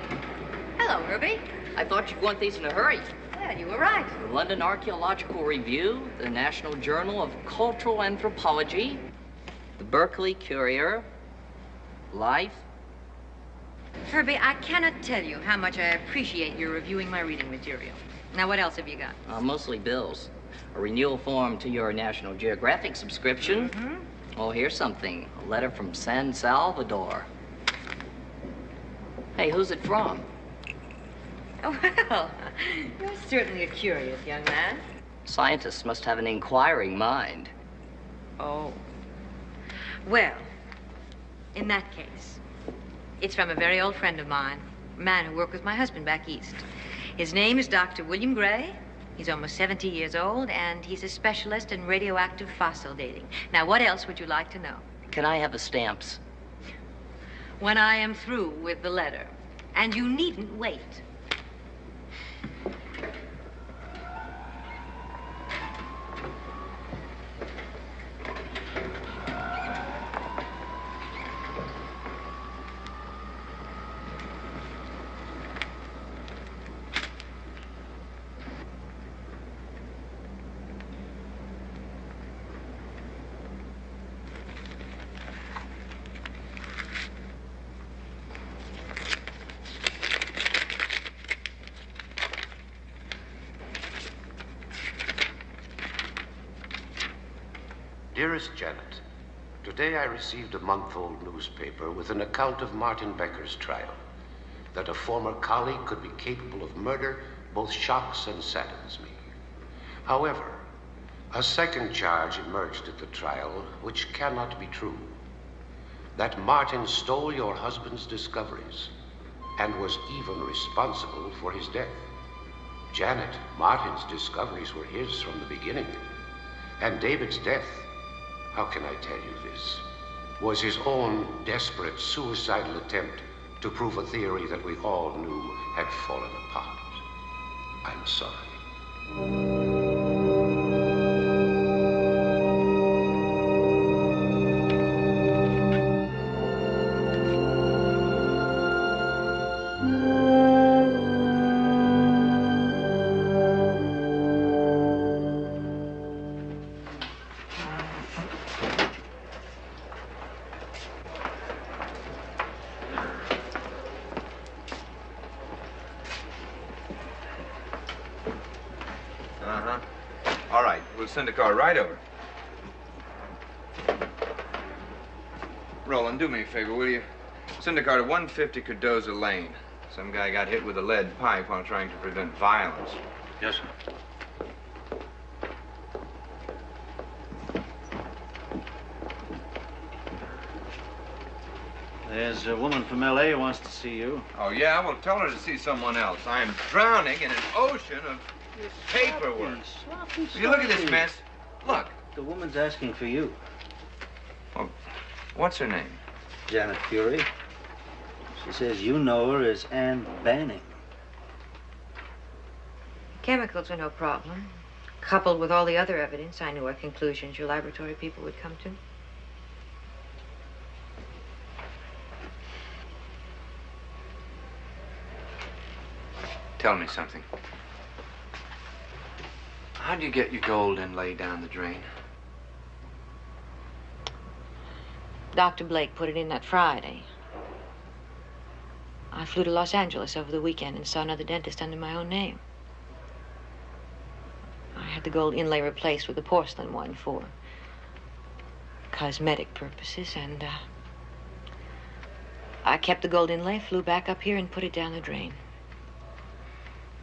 Hello, Herbie. I thought you'd want these in a hurry. Yeah, you were right. The London Archaeological Review, the National Journal of Cultural Anthropology, the Berkeley Courier, Life. Herbie, I cannot tell you how much I appreciate your reviewing my reading material. Now, what else have you got? Mostly bills. A renewal form to your National Geographic subscription. Mm-hmm. Oh, here's something. A letter from San Salvador. Hey, who's it from? Oh, well, you're certainly a curious young man. Scientists must have an inquiring mind. Oh. Well, in that case, it's from a very old friend of mine, a man who worked with my husband back east. His name is Dr. William Gray. He's almost 70 years old, and he's a specialist in radioactive fossil dating. Now, what else would you like to know? Can I have the stamps? When I am through with the letter. And you needn't wait. Dearest Janet, today I received a month-old newspaper with an account of Martin Becker's trial. That a former colleague could be capable of murder both shocks and saddens me. However, a second charge emerged at the trial which cannot be true. That Martin stole your husband's discoveries and was even responsible for his death. Janet, Martin's discoveries were his from the beginning. And David's death, how can I tell you this, was his own desperate suicidal attempt to prove a theory that we all knew had fallen apart. I'm sorry. Uh-huh. All right, we'll send a car right over. Roland, do me a favor, will you? Send a car to 150 Cardoza Lane. Some guy got hit with a lead pipe while trying to prevent violence. Yes, sir. There's a woman from L.A. who wants to see you. Oh, yeah? Well, tell her to see someone else. I am drowning in an ocean of paperwork. Sloppy. You look at this mess. Look. The woman's asking for you. Well, what's her name? Janet Furie. She says you know her as Ann Banning. Chemicals are no problem. Coupled with all the other evidence, I knew what conclusions your laboratory people would come to. Tell me something. How'd you get your gold inlay down the drain? Dr. Blake put it in that Friday. I flew to Los Angeles over the weekend and saw another dentist under my own name. I had the gold inlay replaced with a porcelain one for cosmetic purposes, and I kept the gold inlay, flew back up here, and put it down the drain.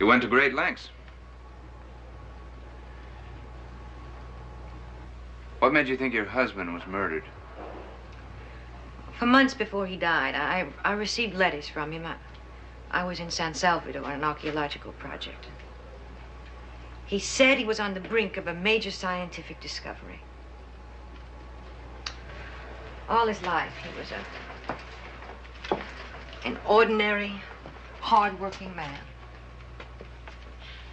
You went to great lengths. What made you think your husband was murdered? For months before he died, I received letters from him. I was in San Salvador on an archaeological project. He said he was on the brink of a major scientific discovery. All his life, he was an ordinary, hard-working man.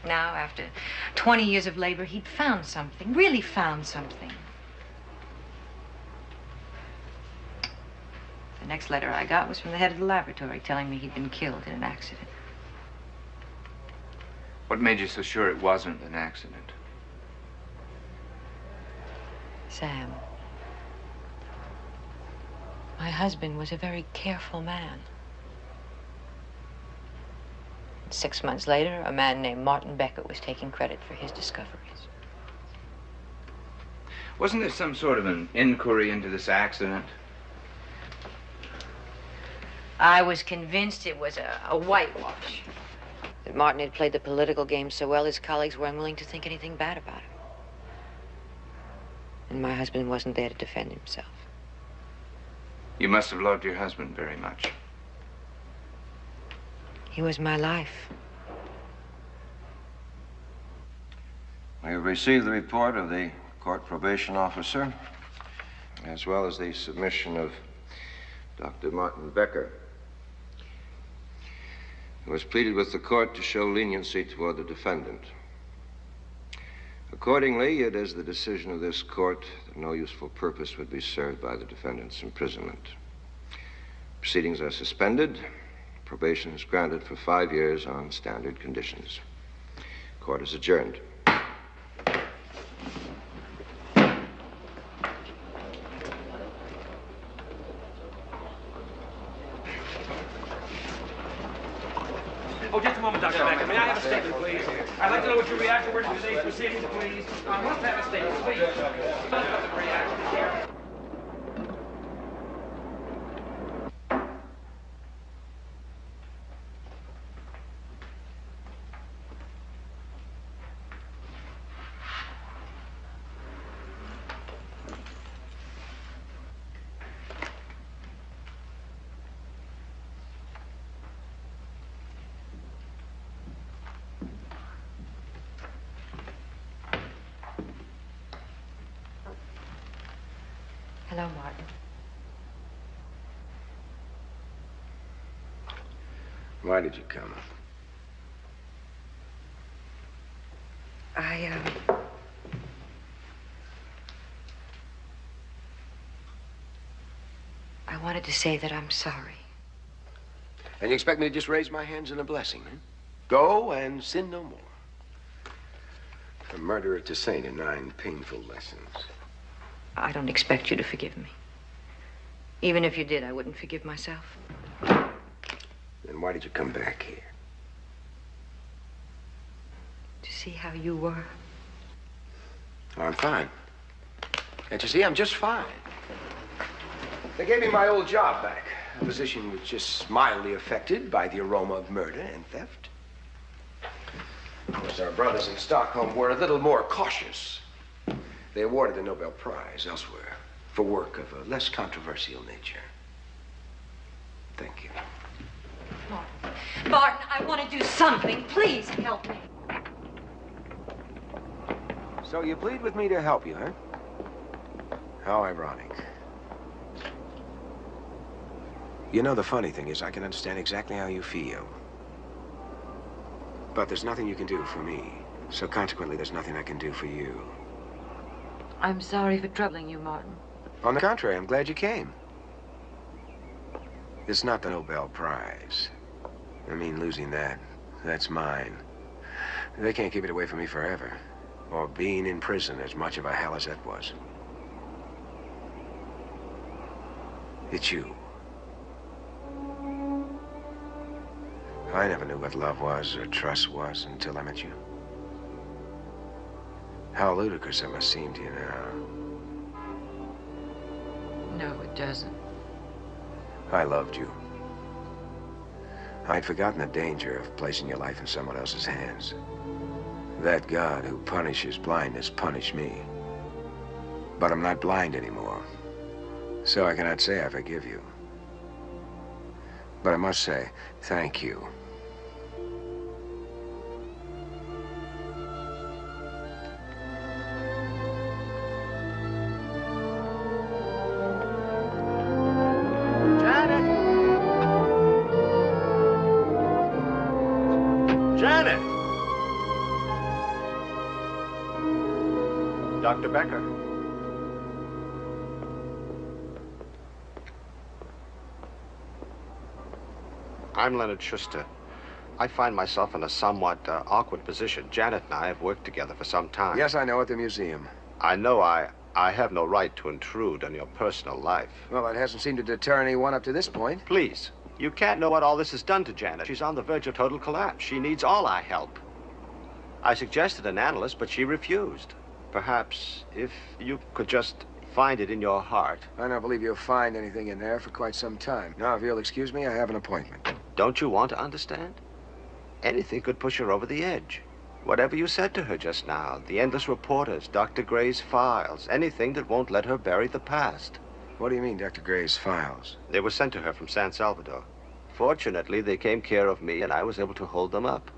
Now, after 20 years of labor, he'd found something, really found something. The next letter I got was from the head of the laboratory telling me he'd been killed in an accident. What made you so sure it wasn't an accident? Sam, my husband was a very careful man. 6 months later, a man named Martin Becker was taking credit for his discoveries. Wasn't there some sort of an inquiry into this accident? I was convinced it was a whitewash. That Martin had played the political game so well, his colleagues were unwilling to think anything bad about him. And my husband wasn't there to defend himself. You must have loved your husband very much. He was my life. We have received the report of the court probation officer, as well as the submission of Dr. Martin Becker, who has pleaded with the court to show leniency toward the defendant. Accordingly, it is the decision of this court that no useful purpose would be served by the defendant's imprisonment. Proceedings are suspended. Probation is granted for 5 years on standard conditions. Court is adjourned. Oh, just a moment, Dr. Becker. May I have a statement, please? I'd like to know what your reaction were to today's proceedings, please. I must have a statement, please. Must have a reaction here. Hello, Martin. Why did you come? I wanted to say that I'm sorry. And you expect me to just raise my hands in a blessing, huh? Go and sin no more. From murderer to saint in 9 painful lessons. I don't expect you to forgive me. Even if you did, I wouldn't forgive myself. Then why did you come back here? To see how you were. I'm fine. Can't you see? I'm just fine. They gave me my old job back. A position was just mildly affected by the aroma of murder and theft. Of course, our brothers in Stockholm were a little more cautious. They awarded the Nobel Prize elsewhere for work of a less controversial nature. Thank you. Martin, I want to do something. Please help me. So you plead with me to help you, huh? How ironic. You know, the funny thing is I can understand exactly how you feel. But there's nothing you can do for me. So consequently, there's nothing I can do for you. I'm sorry for troubling you, Martin. On the contrary, I'm glad you came. It's not the Nobel Prize. I mean, losing that, that's mine. They can't keep it away from me forever. Or being in prison as much of a hell as that was. It's you. I never knew what love was or trust was until I met you. How ludicrous it must seem to you now. No, it doesn't. I loved you. I'd forgotten the danger of placing your life in someone else's hands. That God who punishes blindness punished me. But I'm not blind anymore. So I cannot say I forgive you. But I must say, thank you. Dr. Becker. I'm Leonard Schuster. I find myself in a somewhat awkward position. Janet and I have worked together for some time. Yes, I know, at the museum. I know I have no right to intrude on your personal life. Well, that hasn't seemed to deter anyone up to this point. Please, you can't know what all this has done to Janet. She's on the verge of total collapse. She needs all our help. I suggested an analyst, but she refused. Perhaps if you could just find it in your heart. I don't believe you'll find anything in there for quite some time. Now, if you'll excuse me, I have an appointment. Don't you want to understand? Anything could push her over the edge. Whatever you said to her just now, the endless reporters, Dr. Gray's files, anything that won't let her bury the past. What do you mean, Dr. Gray's files? They were sent to her from San Salvador. Fortunately, they came care of me, and I was able to hold them up.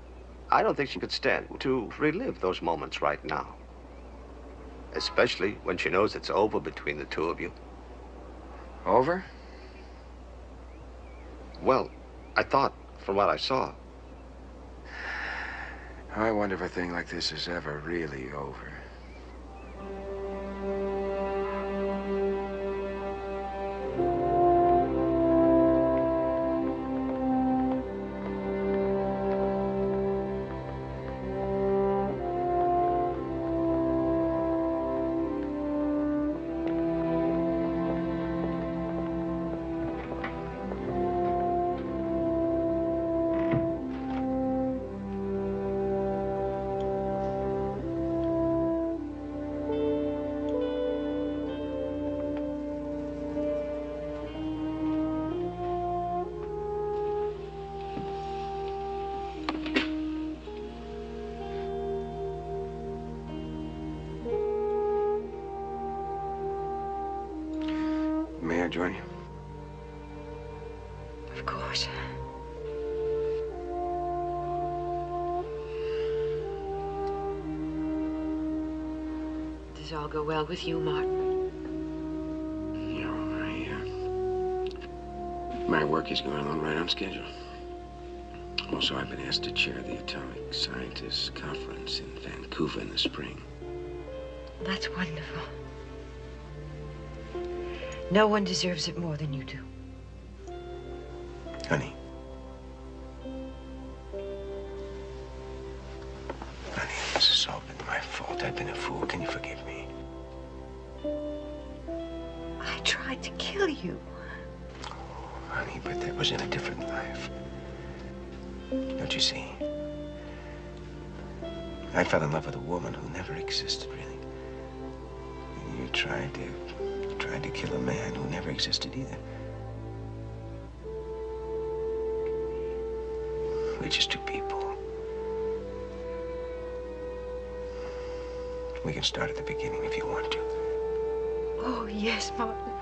I don't think she could stand to relive those moments right now. Especially when she knows it's over between the two of you. Over? Well, I thought, from what I saw. I wonder if a thing like this is ever really over. May I join you? Of course. Does all go well with you, Martin? You know, my work is going on right on schedule. Also, I've been asked to chair the Atomic Scientists Conference in Vancouver in the spring. That's wonderful. No one deserves it more than you do. Honey, this has all been my fault. I've been a fool. Can you forgive me? I tried to kill you. Honey, but that was in a different life. Don't you see? I fell in love with a woman who never existed, really. tried to kill a man who never existed either. We're just two people. We can start at the beginning if you want to. Oh, yes, Martin.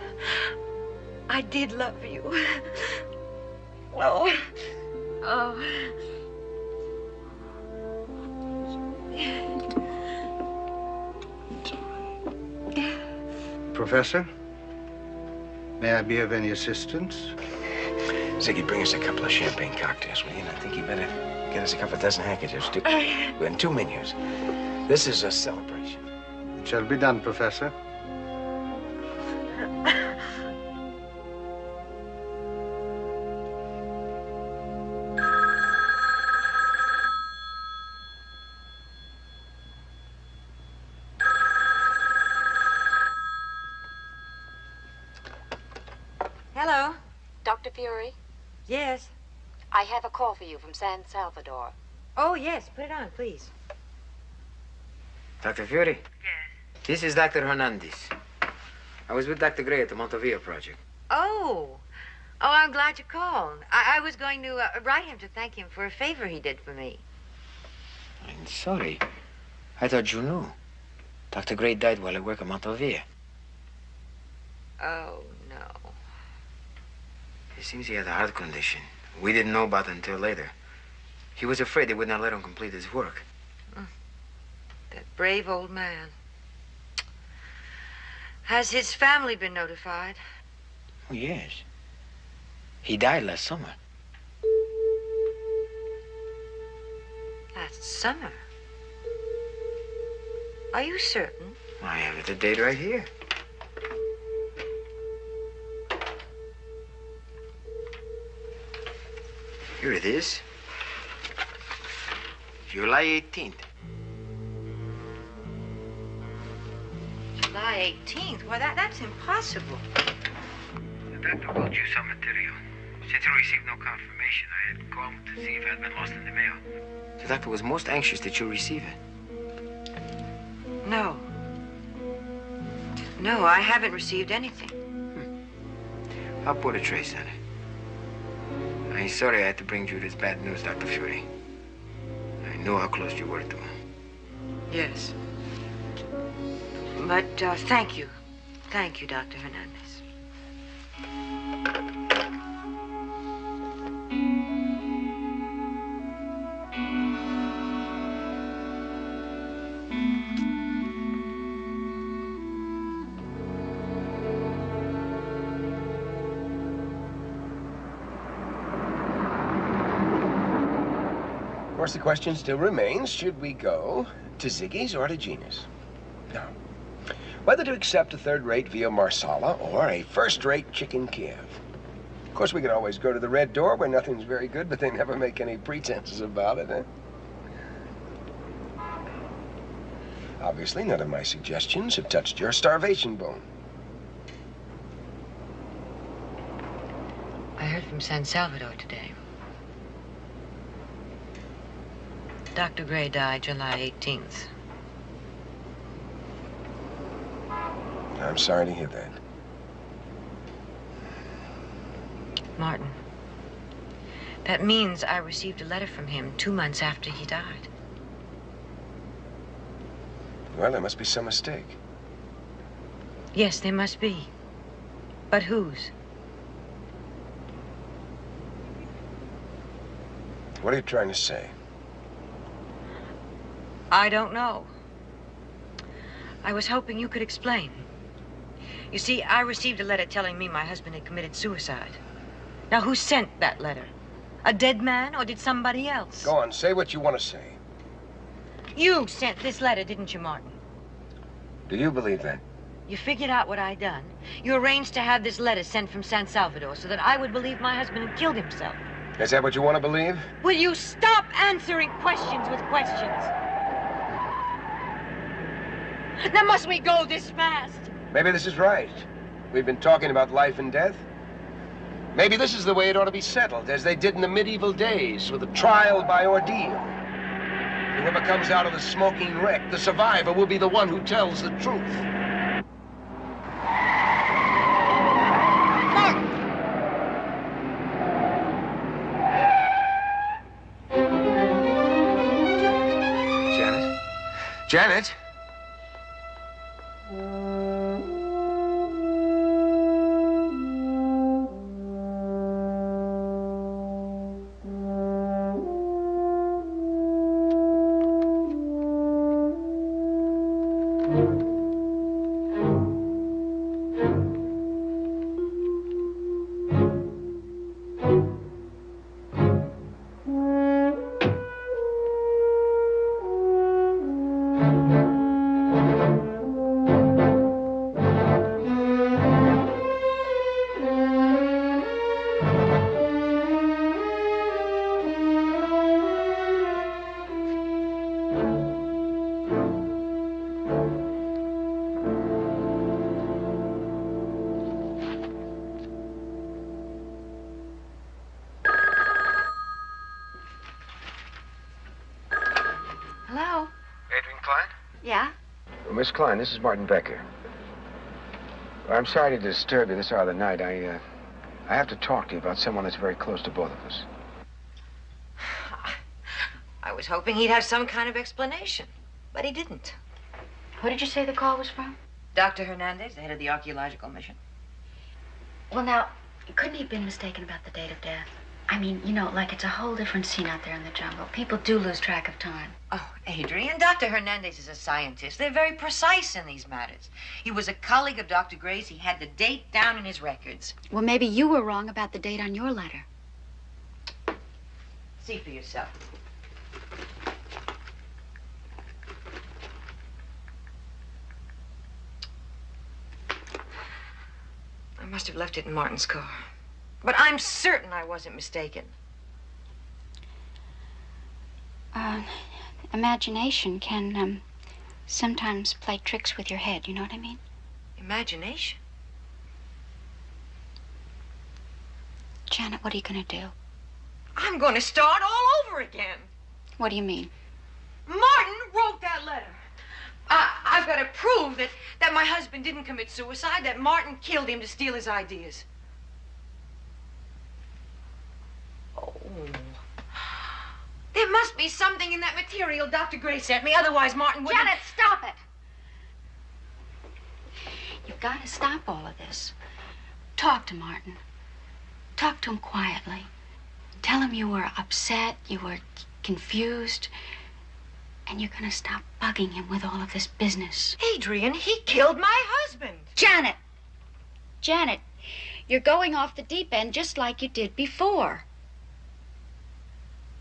I did love you. Oh. Oh. Professor, may I be of any assistance? Ziggy, bring us a couple of champagne cocktails, will you? And I think you better get us a couple of dozen handkerchiefs, too. And 2 menus. This is a celebration. It shall be done, Professor. Hello. Dr. Furie? Yes. I have a call for you from San Salvador. Oh, yes. Put it on, please. Dr. Furie? Yes. This is Dr. Hernandez. I was with Dr. Gregg at the Montevilla project. Oh. Oh, I'm glad you called. I was going to write him to thank him for a favor he did for me. I'm sorry. I thought you knew. Dr. Gregg died while I work at Montevilla. Oh, no. It seems he had a heart condition. We didn't know about it until later. He was afraid they would not let him complete his work. That brave old man. Has his family been notified? Oh, yes. He died last summer. Last summer? Are you certain? I have the date right here. Here it is. July 18th. July 18th? Why, that's impossible. The doctor wrote you some material. Since he received no confirmation, I had called him to see if it had been lost in the mail. The doctor was most anxious that you receive it. No. No, I haven't received anything. I'll put a trace on it. I'm sorry I had to bring you this bad news, Dr. Furie. I know how close you were to him. Yes. But thank you. Thank you, Dr. Hernandez. Of course, the question still remains, should we go to Ziggy's or to Gina's? Now, whether to accept a third-rate Via Marsala or a first-rate chicken Kiev. Of course, we could always go to the Red Door where nothing's very good, but they never make any pretenses about it, eh? Obviously, none of my suggestions have touched your starvation bone. I heard from San Salvador today. Dr. Gray died July 18th. I'm sorry to hear that. Martin, that means I received a letter from him 2 months after he died. Well, there must be some mistake. Yes, there must be. But whose? What are you trying to say? I don't know. I was hoping you could explain. You see, I received a letter telling me my husband had committed suicide. Now, who sent that letter? A dead man, or did somebody else? Go on, say what you want to say. You sent this letter, didn't you, Martin? Do you believe that? You figured out what I'd done. You arranged to have this letter sent from San Salvador so that I would believe my husband had killed himself. Is that what you want to believe? Will you stop answering questions with questions? Now, must we go this fast? Maybe this is right. We've been talking about life and death. Maybe this is the way it ought to be settled, as they did in the medieval days, with a trial by ordeal. Whoever comes out of the smoking wreck, the survivor, will be the one who tells the truth. Janet? Hello? Adrienne Klein? Yeah? Well, Miss Klein, this is Martin Becker. Well, I'm sorry to disturb you this hour of the night. I have to talk to you about someone that's very close to both of us. I was hoping he'd have some kind of explanation, but he didn't. Who did you say the call was from? Dr. Hernandez, the head of the archaeological mission. Well, now, couldn't he have been mistaken about the date of death? I mean, you know, like it's a whole different scene out there in the jungle. People do lose track of time. Oh, Adrienne, Dr. Hernandez is a scientist. They're very precise in these matters. He was a colleague of Dr. Gray's. He had the date down in his records. Well, maybe you were wrong about the date on your letter. See for yourself. I must have left it in Martin's car. But I'm certain I wasn't mistaken. Imagination can, sometimes play tricks with your head, you know what I mean? Imagination? Janet, what are you gonna do? I'm going to start all over again. What do you mean? Martin wrote that letter. I've got to prove that my husband didn't commit suicide, that Martin killed him to steal his ideas. Oh. There must be something in that material Dr. Gray sent me, otherwise Martin wouldn't... Janet, stop it! You've got to stop all of this. Talk to Martin. Talk to him quietly. Tell him you were upset, you were confused, and you're gonna stop bugging him with all of this business. Adrienne, he killed my husband. Janet! Janet, you're going off the deep end just like you did before.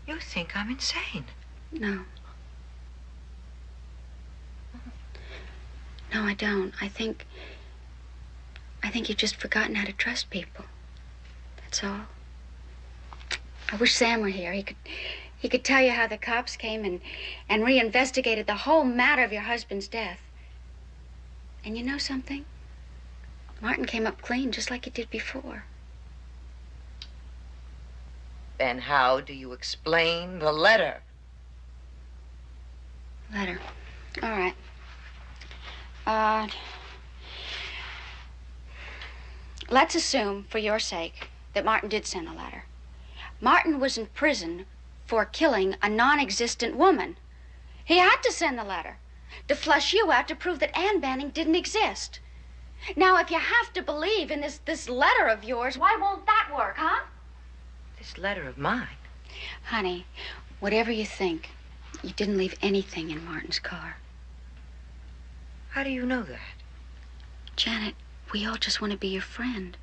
You think I'm insane? No. No, I don't. I think you've just forgotten how to trust people. That's all. I wish Sam were here. He could tell you how the cops came and reinvestigated the whole matter of your husband's death. And you know something? Martin came up clean just like he did before. Then how do you explain the letter? Letter. All right. Let's assume, for your sake, that Martin did send a letter. Martin was in prison for killing a non-existent woman. He had to send the letter to flush you out to prove that Ann Banning didn't exist. Now, if you have to believe in this letter of yours, why won't that work, huh? This letter of mine? Honey, whatever you think, you didn't leave anything in Martin's car. How do you know that? Janet, we all just want to be your friend.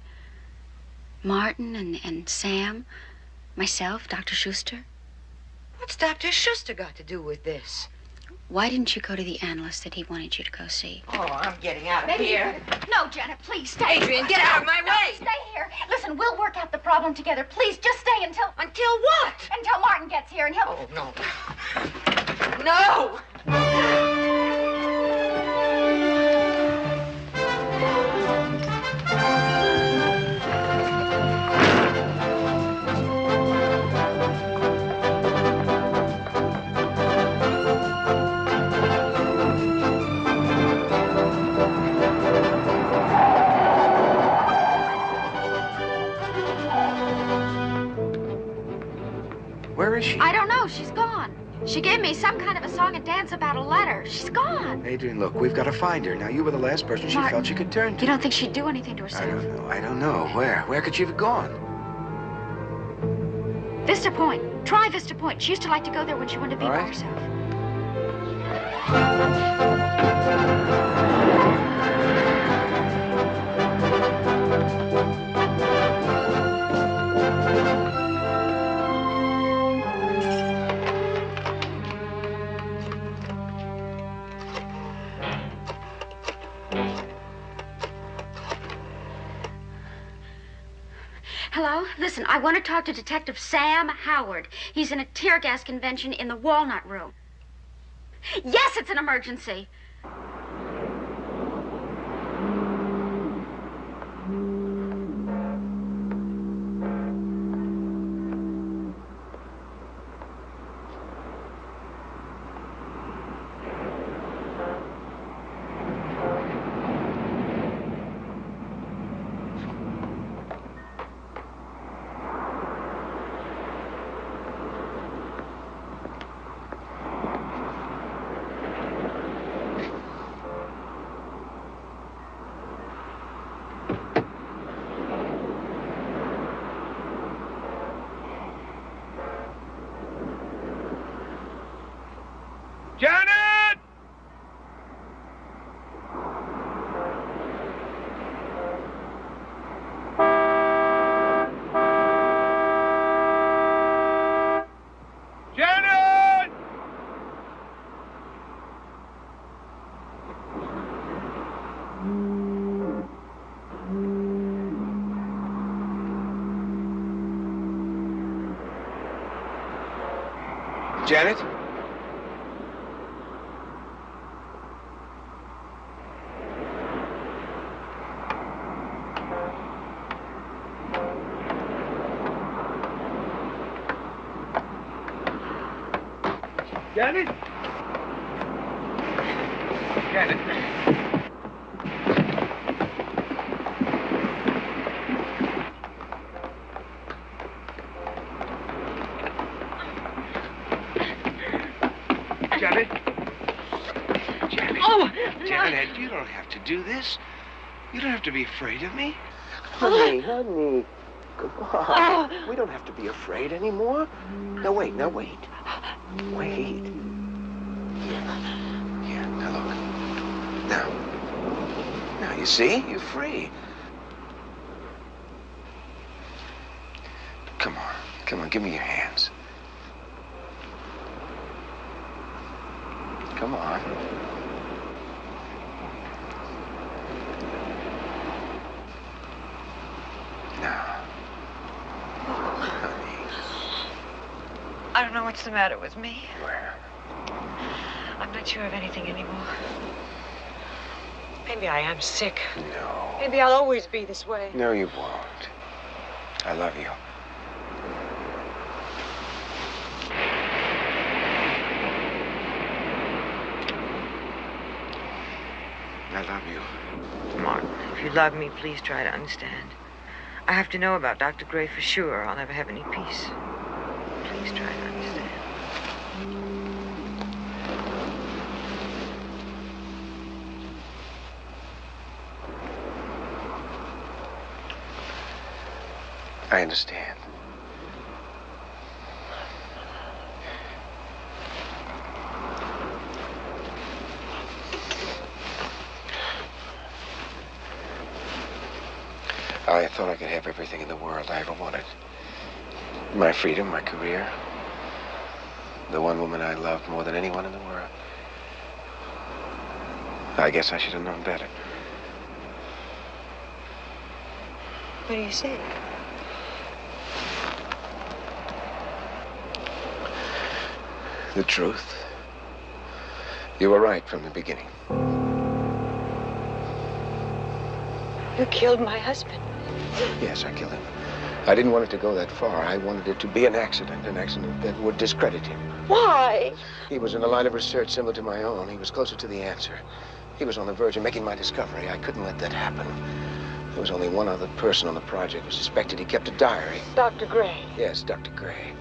Martin and Sam, myself, Dr. Schuster. What's Dr. Schuster got to do with this? Why didn't you go to the analyst that he wanted you to go see? Oh, I'm getting out of here. No, Janet, please stay. Adrienne, get out of my way. Stay here. Listen, we'll work out the problem together. Please, just stay until... Until what? Until Martin gets here and he'll... Oh, no. No! Where is she? I don't know. She's gone. She gave me some kind of a song and dance about a letter. She's gone. Adrienne, look, we've got to find her. Now, you were the last person she Martin, felt she could turn to. You don't think she'd do anything to herself? I don't know. Where? Where could she have gone? Vista Point. Try Vista Point. She used to like to go there when she wanted to be by herself. Hello? Listen, I want to talk to Detective Sam Howard. He's in a tear gas convention in the Walnut Room. Yes, it's an emergency. Janet! Janet! Janet? Janet? Janet. Janet? Janet. Oh! Janet, you don't have to do this. You don't have to be afraid of me. Honey, honey. Come on. We don't have to be afraid anymore. Now, wait. Wait. Here, now look. Now, you see? You're free. Come on, give me your hands. Come on. Now. I don't know what's the matter with me. Where? I'm not sure of anything anymore. Maybe I am sick. No. Maybe I'll always be this way. No, you won't. I love you. I love you. Martin, if you love me, please try to understand. I have to know about Dr. Gray for sure. I'll never have any peace. Please try to understand. I understand. I thought I could have everything in the world I ever wanted. My freedom, my career. The one woman I loved more than anyone in the world. I guess I should have known better. What do you say? The truth. You were right from the beginning. You killed my husband. Yes, I killed him. I didn't want it to go that far. I wanted it to be an accident that would discredit him. Why? He was in a line of research similar to my own. He was closer to the answer. He was on the verge of making my discovery. I couldn't let that happen. There was only one other person on the project who suspected he kept a diary. Dr. Gray. Yes, Dr. Gray.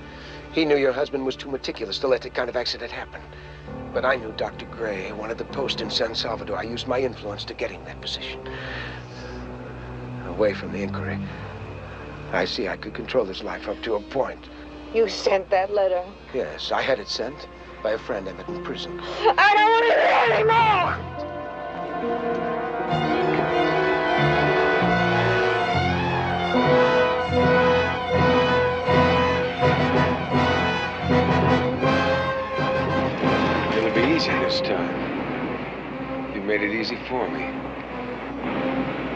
He knew your husband was too meticulous to let that kind of accident happen. But I knew Dr. Gray wanted the post in San Salvador. I used my influence to get him that position. Away from the inquiry. I see I could control his life up to a point. You sent that letter. Yes, I had it sent by a friend I met in prison. I don't want to hear anymore! It'll be easy this time. You made it easy for me.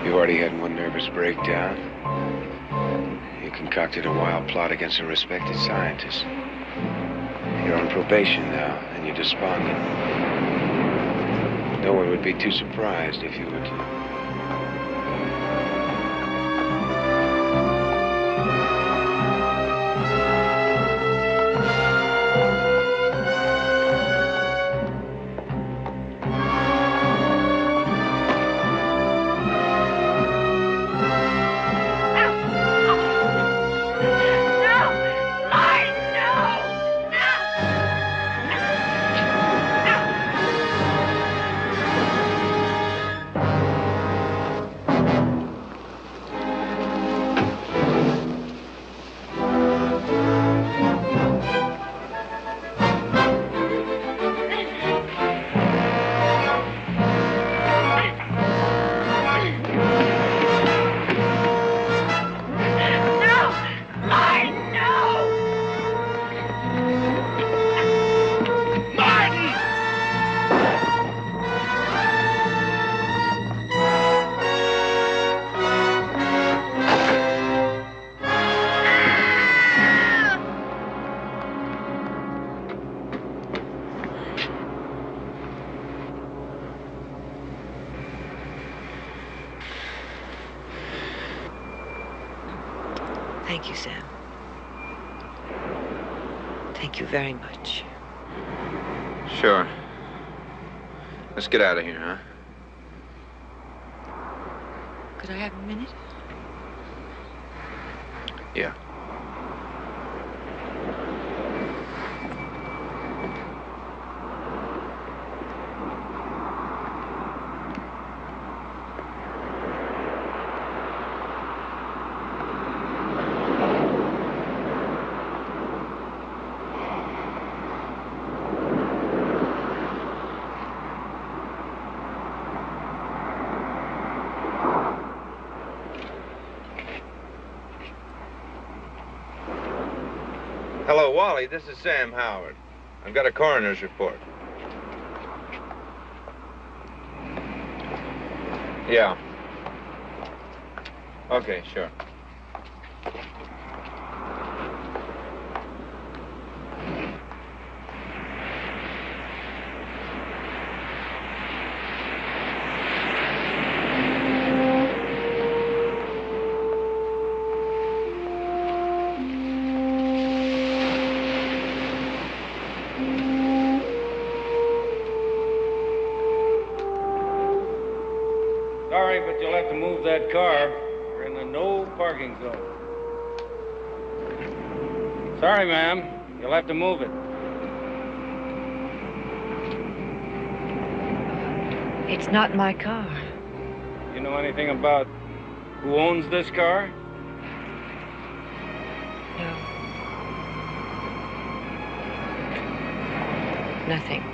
You already had one nervous breakdown. You concocted a wild plot against a respected scientist. You're on probation now, and you're despondent. No one would be too surprised if you were to... Thank you, Sam. Thank you very much. Sure. Let's get out of here, huh? Could I have a minute? Yeah. Hello, Wally. This is Sam Howard. I've got a coroner's report. Yeah. Okay, sure. Sorry, but you'll have to move that car. We're in the no parking zone. Sorry, ma'am. You'll have to move it. It's not my car. You know anything about who owns this car? No. Nothing.